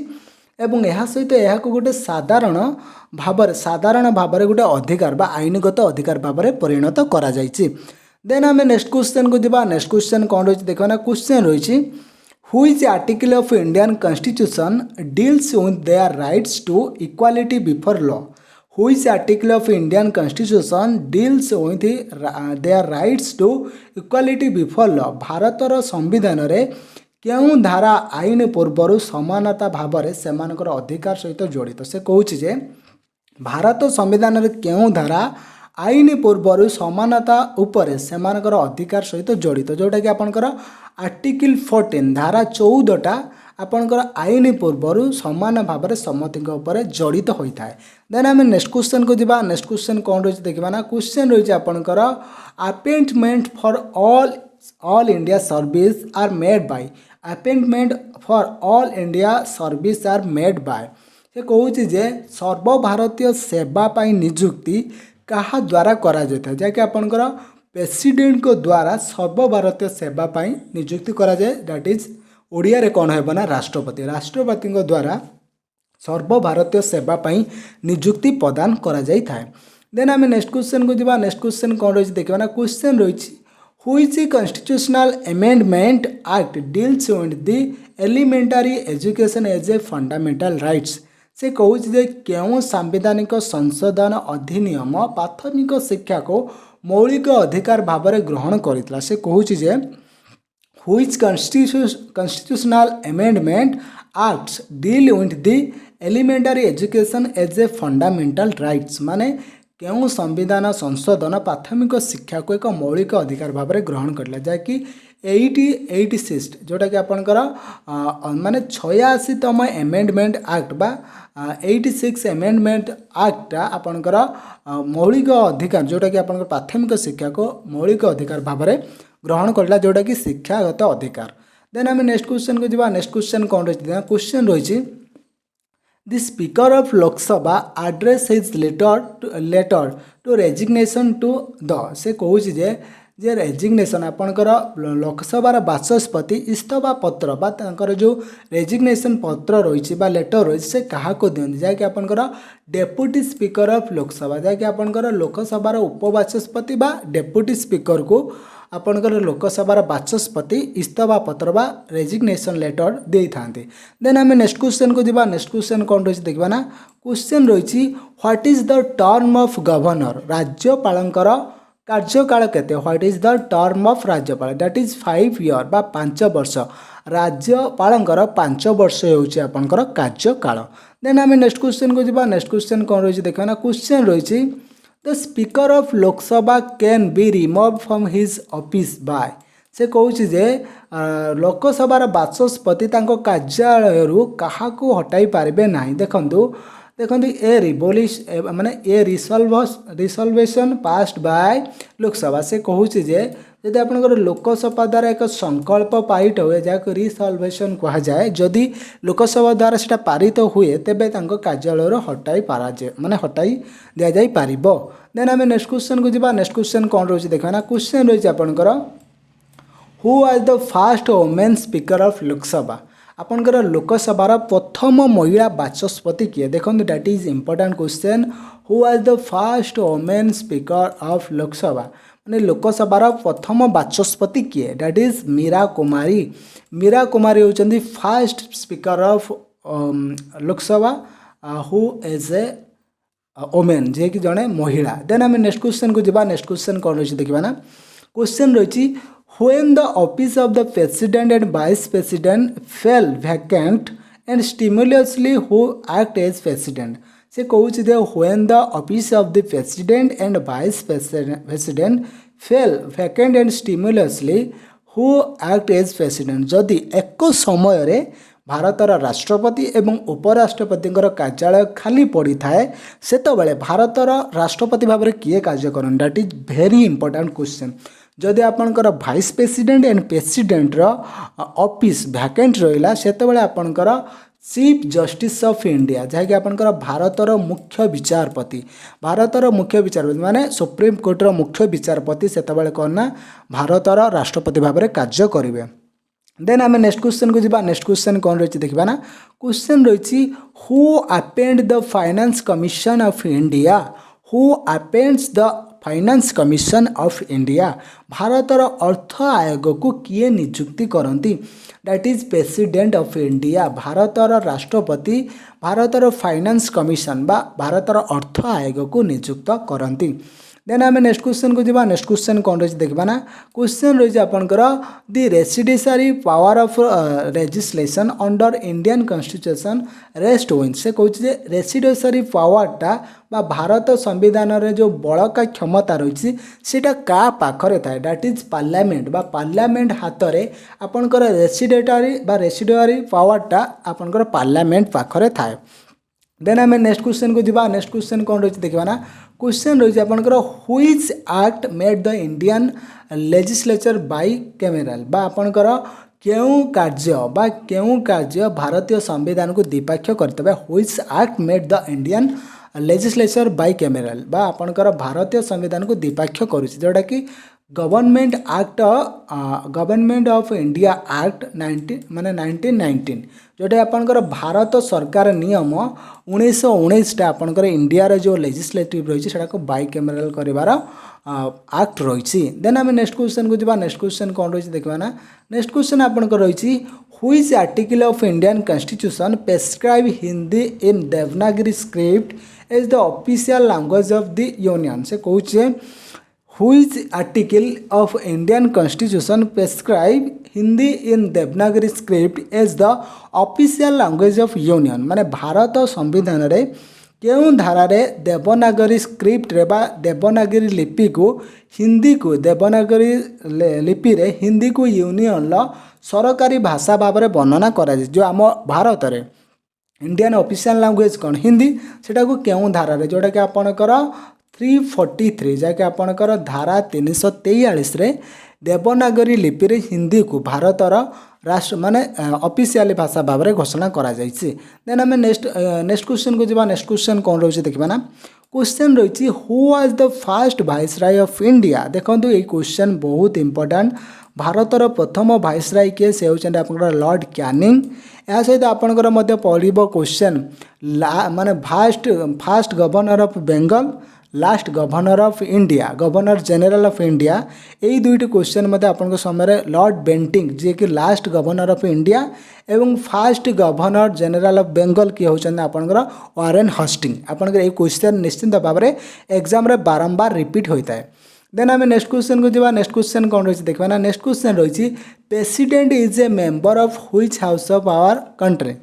एवं यह सहित यह गोटे साधारण भाव में गोटे अधिकार बा आईनगत अधिकार भाव में परिणत करा जाइए। देन आम नेक्स्ट क्वेश्चन को जावा नेक्स्ट क्वेश्चन कौन रही देखा ना क्वेश्चन रही Which article of Indian Constitution deals with their rights to equality before law? Which article of Indian Constitution deals with their rights to equality before law? भारतर संविधान रे केउं धारा आईन पूर्वर समानता भाव में सेमानकर अधिकार सहित जड़ित से कहूँ जे भारत संविधान रे केउं धारा आईन पूर्वर समानता उपरे सेमानकर अधिकार सहित जड़ित जोटा कि आपनकर आर्टिकल 14 धारा 14टा आपणकर आईन पूर्वर समान भाव में समति जड़ित होता है। देन आम नेक्स्ट क्वेश्चन को जीवा। नेक्स्ट क्वेश्चन कौन रही देखा ना, क्वेश्चन रही आपणकर appointment for all India service are made by, appointment for all India service are made by, से कहूँ जे सर्वभारतीय सेवा पाई नियुक्ति कहा द्वारा करा जाता है, जैकि आपणकर प्रेसिडेंट को द्वारा सर्वभारतीय सेवा पाई नियुक्ति करा जाए। दैट इज ओडिया रे कौन है ना, राष्ट्रपति। राष्ट्रपति द्वारा सर्वभारतीय सेवा पाई नियुक्ति प्रदान करा जाई थाए। देन आम नेक्स्ट क्वेश्चन को जीवा। नेक्स्ट क्वेश्चन कौन रही देखा ना, क्वेश्चन रही which constitutional amendment act deals with the elementary education as a fundamental rights, से कहूँ जे क्यों सांविधानिक संशोधन अधिनियम प्राथमिक शिक्षा को मौलिक अधिकार भाव में ग्रहण करता। से कहूँ जे which constitutional amendment acts deal with the elementary education as a fundamental rights, माने क्यों संविधान संशोधन प्राथमिक शिक्षा को एक मौलिक अधिकार भाव में ग्रहण करला, जैकि 86 जोटा कि आपणकर माने 86तम एमेंडमेंट एक्ट बा 86 एमेंडमेंट एक्ट आपणकर मौलिक अधिकार जोटा कि आपणकर प्राथमिक शिक्षा को मौलिक अधिकार भाव में ग्रहण करला, जोटा कि शिक्षागत अधिकार। देन आम नेक्स्ट क्वेश्चन को जीवा। नेक्स्ट क्वेश्चन कौन रही, क्वेश्चन रही the speaker of Lok Sabha address his letter to resignation to the, से कहूँ जे रेजिग्नेशन आपणकर लोकसभार बाचस्पति इस्तफा पत्र बा तांकर जो रेजिग्नेशन पत्र रही बा लेटर रही से क्या दिखती, जैकि आपणकर डेप्यूटी स्पीकर ऑफ लोकसभा, जैकि आपणकर लोकसभार उपबाचस्पति बा डेप्यूटी स्पीकर को आपणकर लोकसभार बाचस्पति इस्तफा पत्र बा रेजिग्नेशन लेटर दे था। देन आम नेक्स्ट क्वेश्चन को जीवा। नेक्स्ट क्वेश्चन कौन रही देखा ना, क्वेश्चन रही what is the term of governor, राज्यपालंकर कार्यकाल केते, what is the term of राज्यपाल, दैट इज 5 ईयर बा 5 वर्ष, राज्यपालंकर 5 वर्ष होउछि आपनकर कार्यकाल। देन आम नेक्स्ट क्वेश्चन को जीवा। नेक्स्ट क्वेश्चन कौन रही देखा ना, क्वेश्चन रही the speaker of Lok Sabha can be remove from his office by, से कहूँ जे लोकसभार बाचस्पति तांको कार्यालय क्या हटाई पारे ना। देखंतु ए रिवोल्यूश माने ए रिसल्वेशन पास्ड बाय लोकसभा, से कहूँ जे यदि आपंकर लोकसभा द्वारा एक संकल्प पारित हुए जहाँ रिसल्वेशन कह जाए, जदि लोकसभा द्वारा से पारित हुए तेबे कार्यालय हटाई पारा माने हटाई दि जाई पारिबो। देन आम नेक्स्ट क्वेश्चन को जीवा। नेक्स्ट क्वेश्चन कौन रही देखा ना, क्वेश्चन रही आपंकर who was the first women speaker of Lok Sabha, आपंकर लोकसभार प्रथम महिला बाचस्पति किए, देखो that is important question. Who was the first women speaker of Lok Sabha, माने लोकसभार प्रथम बाचस्पति किए, दैट इज मीरा कुमारी। मीरा कुमारी होचंदी first speaker of Lok Sabha who is a women, जे कि जड़े महिला। देन आम नेक्स्ट क्वेश्चन को जीवा। नेक्स्ट क्वेश्चन कौन रही देखा ना, क्वेश्चन रही when the office of the president and vice president fell vacant and stimulously who act as president, से कहूँ जे when the office of the president and vice president fell vacant and stimulously who act as president, जदि एक समय रे भारतर राष्ट्रपति एवं उपराष्ट्रपति कार्यालय खाली पड़ी थाए सेतबेले भारतर राष्ट्रपति भाव में किए कार्य करन, that is very important question. जदि आपणकर भाइस प्रेसिडेंट एंड प्रेसिडेंटर ऑफिस वैकेंट रहा सेतबेले आपणकर चीफ जस्टिस ऑफ इंडिया, जहाँकि आपणकर भारतर मुख्य विचारपति, भारतर मुख्य विचारपति माने सुप्रीम कोर्टर मुख्य विचारपति सेतबेले करना भारतर राष्ट्रपति भाव में कार्य करेंगे। देन आम नेक्स्ट क्वेश्चन को जीवा। नेक्स्ट क्वेश्चन कौन रही देखा ना, क्वेश्चन रही who appoint the finance commission of India, who appoints the finance commission of India, भारतर अर्थ आयोग को किए नियुक्ति करती, that is president of India. भारतर राष्ट्रपति भारतर फाइनेंस कमिशन बा भारतर अर्थ आयोग को नियुक्त करती। देन आम नेक्स्ट क्वेश्चन को जावा नेक्स्ट क्वेश्चन कौन रही देखा ना क्वेश्चन रही आपंकर the residuary power of legislation under Indian constitution rest with से कहूँ रेसिडेंशियरी पावरटा बा भारत संविधान रे जो बड़का क्षमता रही सीटा का पाखरे थाए दैट इज पार्लियामेंट बा पार्लियामेंट हाथ में आपंकर रेसिडेंशियरी पावरटा आपंकर पार्लियामेंट पाखरे थाए। देन आम नेक्स्ट क्वेश्चन को जावा नेक्स्ट क्वेश्चन कौन रही देखा ना क्वेश्चन रही आपंकर which act made the Indian legislature bicameral बा आपंकर केउं कार्य भारतीय संविधान को द्विपक्षीय करते which act made the Indian legislature bicameral बा आपंकर भारतीय संविधान को द्विपक्षीय करुच्ची जोटा कि गवर्नमेंट ऑफ इंडिया एक्ट 1919 जोटा आपंकर भारत सरकार नियम 1919 आपंकर इंडिया रे जो लेजिस्लेटिव रही है को बाइकैमेरल करार एक्ट रही। देन आम नेक्स्ट क्वेश्चन को जावा नेक्स्ट क्वेश्चन कौन रही देखा ना नेक्स्ट क्वेश्चन आपंकर रही which article of Indian constitution prescribe Hindi in Devanagari script as the official language of the union से कहूँ which article of Indian constitution prescribe Hindi in Devanagari script as the official language of union माने भारत संविधान रे केउं धारारे Devanagari script रे बा देवनागरी लिपि को हिंदी को देवनागरी लिपि रे हिंदी को यूनियन ला सरकारी भाषा भाव में वर्णना करा जो आम भारत रे इंडियन ऑफिशियल लैंग्वेज कौन हिंदी सेटा को केउं धारारे जोटा कि आपणकर 343 जहाँकि आपणकर धारा 343 रे देवनागरी लिपि रे हिंदी को भारतर राष्ट्र माने ऑफिशियल भाषा भाव में घोषणा करा जायछि। देन आम नेक्स्ट क्वेश्चन को जावा नेक्स्ट क्वेश्चन कौन रही देखा ना क्वेश्चन रही who was the first viceroy of India देखो ये क्वेश्चन बहुत इंपोर्टेंट भारतर प्रथम वाइसराय किए से होउछन्ते आपनकर लॉर्ड कैनिंग या सहित आपनकर मध्य पड़िबो क्वेश्चन माने fast governor of Bengal last governor of India governor general of India यही दुईटी क्वेश्चन मध्य आपन समय लॉर्ड बेंटिंग जी कि लास्ट गवर्नर ऑफ इंडिया एवं fast governor general of Bengal किए होचन आपनकर वारेन हस्टिंग आपनकर ये क्वेश्चन निश्चिंत भाव में एग्जाम रे बारंबार रिपीट होता है। देन आम नेक्स्ट क्वेश्चन को जावा नेक्स्ट क्वेश्चन कौन रही देखा ना नेक्स्ट क्वेश्चन रही president is a member of which house of our country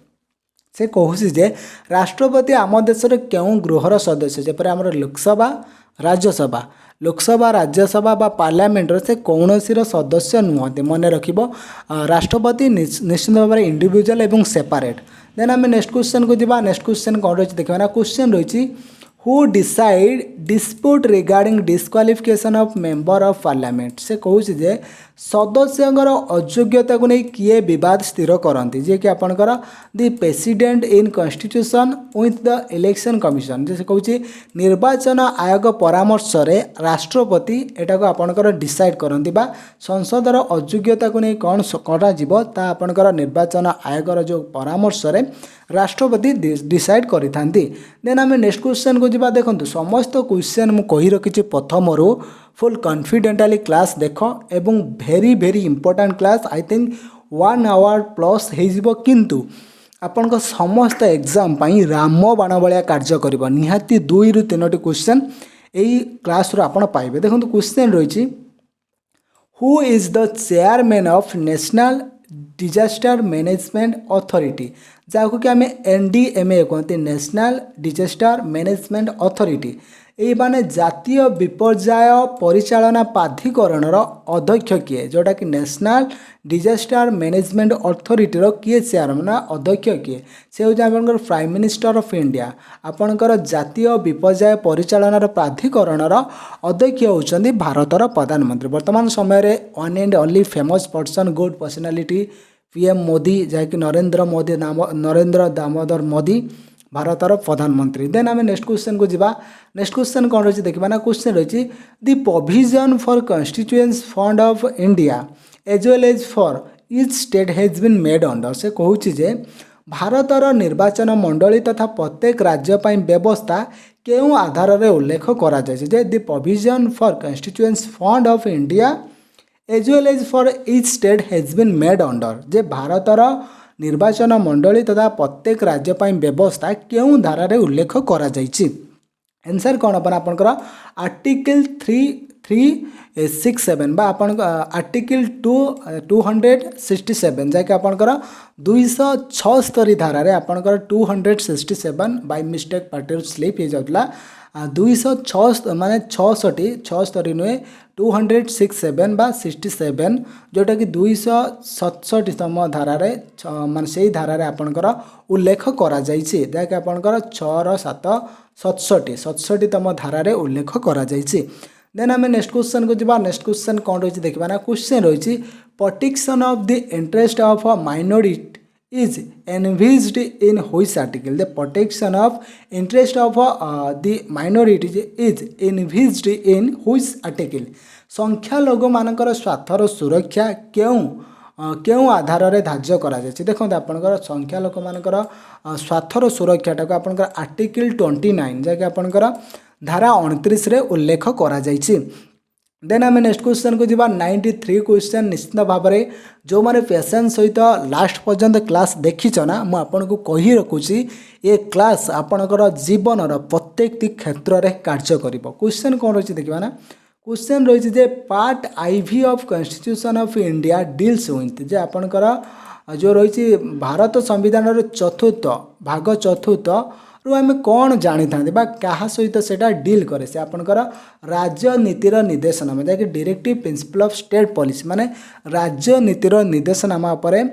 से कहूँ जे राष्ट्रपति आम देशर क्यों गृहर सदस्य जपर आम लोकसभा राज्यसभा बा पार्लियामेंट से कौन सदस्य नुहति मन रख राष्ट्रपति निश्चित भाव में इंडिविजुअल एवं सेपरेट। देन आम नेक्स्ट क्वेश्चन को जावा नेक्स्ट क्वेश्चन कौन रही देखा ना क्वेश्चन रही who decide dispute regarding disqualification of member of parliament से कहूँ जे सदस्यंकर अयोग्यता को नहीं किए विवाद स्थिर करती जे कि आपंकर the president in constitution with the election commission जैसे कहूँ निर्वाचन आयोग परामर्श रे राष्ट्रपति एटा को आपंकर डिसाइड करती बा संसदर अयोग्यता को नहीं कौन करा आपंकर निर्वाचन आयोगर जो परामर्श रे राष्ट्रपति डिसाइड करिथांती। देन आम नेक्स्ट क्वेश्चन को जावा देखो समस्त क्वेश्चन मु कहि रखिछि प्रथम रो फुल कॉन्फिडेंटली क्लास देख एवं very very important class I think 1 hour plus हो किंतु आपण को समस्त एग्जाम पाई राम बाण भाया कार्य कर निहाती 2 ରୁ 3ଟି क्वेश्चन यही क्लास रो आपण पाइबे। देखो क्वेश्चन रही who is the chairman of national disaster management authority जहाँ कि आम NDMA कहते नेशनल डिजास्टर मैनेजमेंट अथॉरिटी यही माने जातीय विपर्याय परिचालना प्राधिकरणर अध्यक्ष किए जोटा कि नेशनल डिजास्टर मैनेजमेंट अथॉरिटी किए चेयरमैन अध्यक्ष किए से हूँ आपंकर प्राइम मिनिस्टर ऑफ इंडिया आपंकर जातीय विपर्याय परिचालनार प्राधिकरणर अध्यक्ष होउछन्ति भारतर प्रधानमंत्री वर्तमान समय one and only famous person good personality PM Modi जहाँकि नरेंद्र दामोदर मोदी भारतर प्रधानमंत्री। देन आम नेक्स्ट क्वेश्चन को जावा नेक्स्ट क्वेश्चन कौन रही देखा ना क्वेश्चन रही the provision for constituency fund of India as well as for each state has been made under से कहूँ जे भारतर निर्वाचन मंडली तथा प्रत्येक राज्य व्यवस्था केउं आधार रे उल्लेख करा जाय the provision for constituency fund of India as well as for each state has been made under जे भारतर निर्वाचन मंडली तथा प्रत्येक राज्य व्यवस्था केउं धारा रे उल्लेख करा जायछि। आंसर कौन अपन आपनकर आर्टिकल 3367 बा अपन आर्टिकल 267 जाके आपनकर 276 धारा रे आपनकर 267 बाय मिस्टेक पार्टी स्लिप हो जाउतला 206 माने 66 नुहे 267 बा 67 जोटा कि 267तम धारा रे माने सेही धारा रे आपनकर उल्लेख करा जाइछि जाके आपनकर 6/7/67 धारा रे उल्लेख करा जाइछि। देन आम नेक्स्ट क्वेश्चन को जीवा नेक्स्ट क्वेश्चन कौन रही देखा ना क्वेश्चन रही protection of the interest of a minority is envisaged in which article? The protection of interest of the minorities is envisaged in which article? संख्या लोग मानकर स्वार्थर सुरक्षा क्यों आधार रे धार्य करा जायछि देखो आपनकर संख्या लोक मानकर स्वार्थर सुरक्षाटा को आपनकर आर्टिकल 29 जाके आपनकर धारा 29 रे उल्लेख करा जायछि। देन आम नेक्स्ट क्वेश्चन को जीवा 93 क्वेश्चन निश्चित भाव में जो मैंने पेशेंस सहित लास्ट पर्यंत क्लास देखीच ना मुझे आपन को कही रखुची ये क्लास आपणकर जीवन प्रत्येक क्षेत्र में कार्य कर क्वेश्चन कौन रही देखा ना क्वेश्चन रही जे part IV of constitution of India deals with जे आपणकर जो रही भारत संविधान चतुर्थ भाग चतुर्थ रु आम कौन जानी था क्या सहित सेटा डील करे से आपनकर राजनीतिर निर्देशनामा जैसे directive principle of state policy माने राजनीतिर निर्देशनामा उपर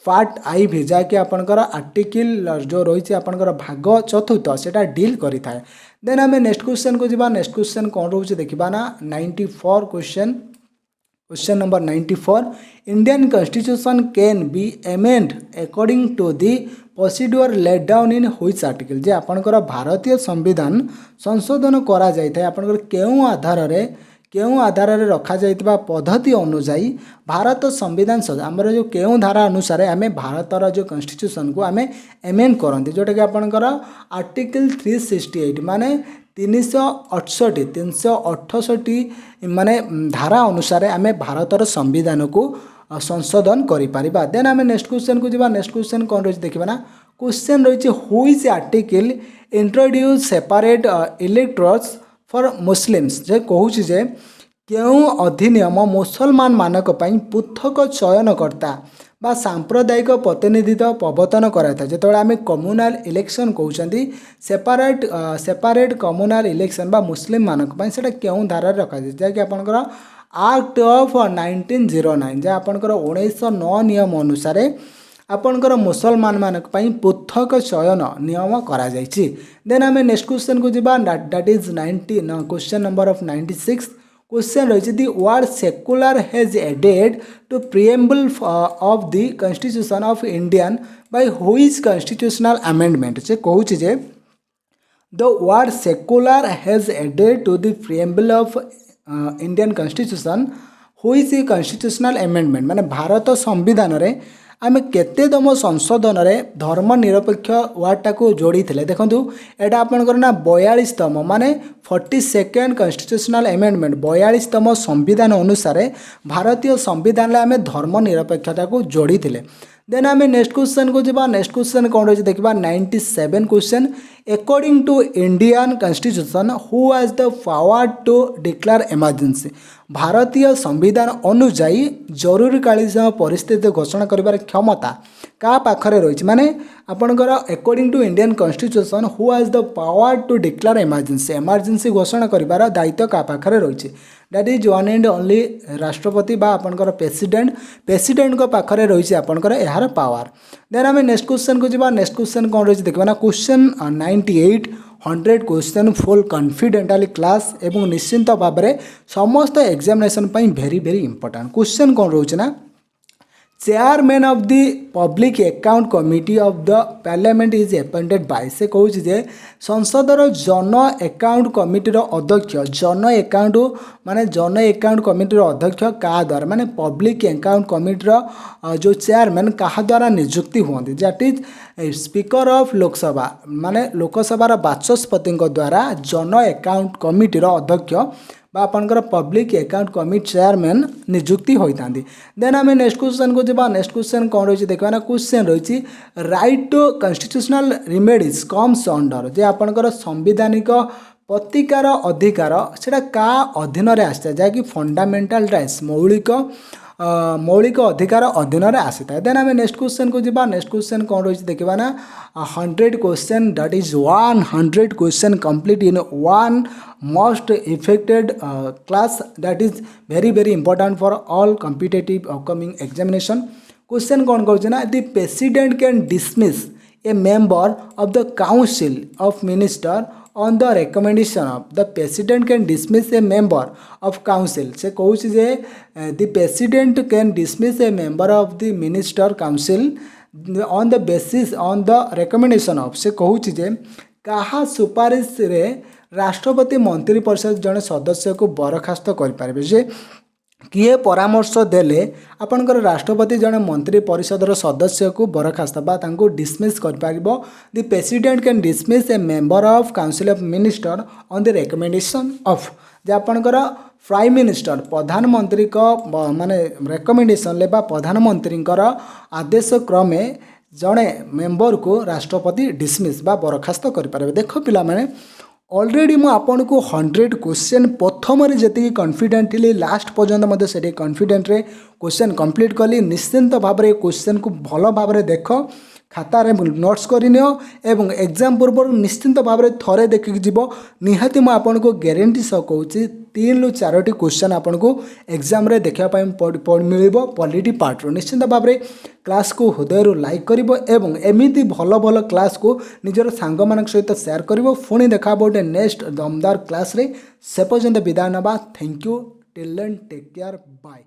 पार्ट IV जहाँकि आपनकर आर्टिकल जो रही आपनकर भाग चतुर्थ सेटा डील करि थाए। देन आम नेक्स्ट क्वेश्चन को जीवा नेक्स्ट क्वेश्चन कौन रोचे देखा ना 94 question number 94 Indian constitution can be amend according to the procedure laid down in which article जे आपनकर भारतीय संविधान संशोधन करा जाय थाए आपनकर केउं आधार रे रखा जाइतबा पद्धति अनुसार भारत संविधान आमर जो केउं धारा अनुसार आमे भारतर जो कॉन्स्टिट्यूशन को आमे एमेंड करंती जोटा कि आपनकर आर्टिकल 368 माने 368 माने धारा अनुसार आमे भारतर संविधान को संशोधन करि परिबा। देन आमे नेक्स्ट क्वेश्चन को जीवा नेक्स्ट क्वेश्चन कौन रही देखा ना क्वेश्चन रही which article introduce separate electorals for muslims जे कहूँ जे क्यों अधिनियम मुसलमान मानक पई पृथक चयनकर्ता बा सांप्रदायिक प्रतिनिधित्व प्रवर्तन कराइथा जो आम कम्युनाल इलेक्शन कहते सेपारेट कम्युनाल इलेक्शन बा मुस्लिम मानक पई सेटा क्यों धारा रखा जाए जहाँकि आपनकर एक्ट ऑफ 1909 जहाँ आपनकर 1909 नियम अनुसार आपनकर मुसलमान मानक पई पृथक चयन नियम करा जायछि। देन आम नेक्स्ट क्वेश्चन को जीवा that is 19 question number of 96 question रही the word secular has added to preamble of the constitution of Indian by which constitutional amendment से कहूँ जे the word secular has added to the preamble of Indian constitution which constitutional amendment माने भारत संविधान रे आम केतेतम संशोधन रे धर्मनिरपेक्ष वार्डटा को जोड़ी थे देखूँ यहाँ आपंकर ना 42तम माने 42nd कॉन्स्टिट्यूशनल अमेंडमेंट 42तम संविधान अनुसार भारतीय संविधान आम धर्मनिरपेक्षता को जोड़ी थे। देन आम नेक्स्ट क्वेश्चन को जीवा नेक्स्ट क्वेश्चन कौन रही देखा 97 question according to Indian constitution who has the power to declare emergency भारतीय संविधान अनुजाई जरूरीकालीन परिस्थिति घोषणा कर क्षमता क्या पाखरे रही माने आपनकर according to Indian constitution who has the power to declare emergency घोषणा कर दायित्व क्या पाखरे रही that is one and only राष्ट्रपति बा आपनकर प्रेसिडेंट को पाखरे रही आपनकर यार पावर। देन आम नेक्स्ट क्वेश्चन को जीवा नेक्स्ट क्वेश्चन कौन रही देखा ना question 98 100 question full confidently class एवं निश्चिंत भाव में समस्त examination very very important question कौन रोचे ना chairman of the public account committee of the parliament is appointed by से कहूँ जे संसदर जन अकाउंट कमिटीर अध्यक्ष जन अकाउंट कमिटीर अध्यक्ष क्या द्वारा माने पब्लिक अकाउंट कमिटीर जो चेयरमैन क्या द्वारा नियुक्ति हुए that is speaker of Lok Sabha माने लोकसभार बाचस्पति द्वारा जन अकाउंट कमिटीर अध्यक्ष आपनकर पब्लिक अकाउंट कमिटी चेयरमैन नियुक्ति होता। देन आम नेक्स्ट क्वेश्चन को जीवा नेक्स्ट क्वेश्चन कौन रही देखा ना क्वेश्चन रही right to constitutional remedies comes under जे आपनकर संविधानिक प्रतिकार अधिकार सेटा का अधीन आसी जहाँकि फंडामेंटल राइट्स मौलिक अधिकार अधीन आसी था। देन आम नेक्स्ट क्वेश्चन को जीवा। नेक्स्ट क्वेश्चन कौन रही देखा ना 100 question that is 100 question complete in one most affected class that is very very important for all competitive upcoming examination. Question कौन कौन ना the president can dismiss a member of the council of minister on the recommendation of the president can dismiss a member of council से कहूँ जे the president can dismiss a member of the minister council on the basis on the recommendation of से कहूँ जे कहा सुपारिश रे राष्ट्रपति मंत्री परिषद जड़े सदस्य को बरखास्त करें जे किए परामर्श देले आपणकर राष्ट्रपति जड़े मंत्री परिषदर सदस्य को बरखास्त बा तांको डिसमिस कर पारिबो। The president can dismiss a member of council of minister on the recommendation of जे आपणकर प्राइम मिनिस्टर प्रधानमंत्री को माने रिकमेंडेशन ले बा प्रधानमंत्री आदेश क्रमे जड़े मेंबर को राष्ट्रपति डिसमिस बा बरखास्त कर पारे। देख पिला माने ऑलरेडी मु आपन को 100 क्वेश्चन प्रथम जी कॉन्फिडेंट थी लास्ट पर्यंत से कॉन्फिडेंट रे क्वेश्चन कंप्लीट कली। निश्चिंत भाव में क्वेश्चन को भल भाव में देख खातार नोट्स करनियो एवं एग्जाम पूर्व निश्चिंत भाव में थरे देखिक जीव निहाती मुझे आपन को गारंटी सह कहूँ 3 ରୁ 4ଟି क्वेश्चन आपन को एग्जाम रे देखापी मिल पॉलिटी पार्ट रो। निश्चिंत भाव में क्लास को हृदय लाइक करिवो एवं एमिति भल भल क्लास को निजर सांग मान सहित शेयर करिवो। पुणी देखा गोटे नेक्स्ट दमदार क्लास रे से पर्यंत विदाय नबा। Thank you till then take care bye.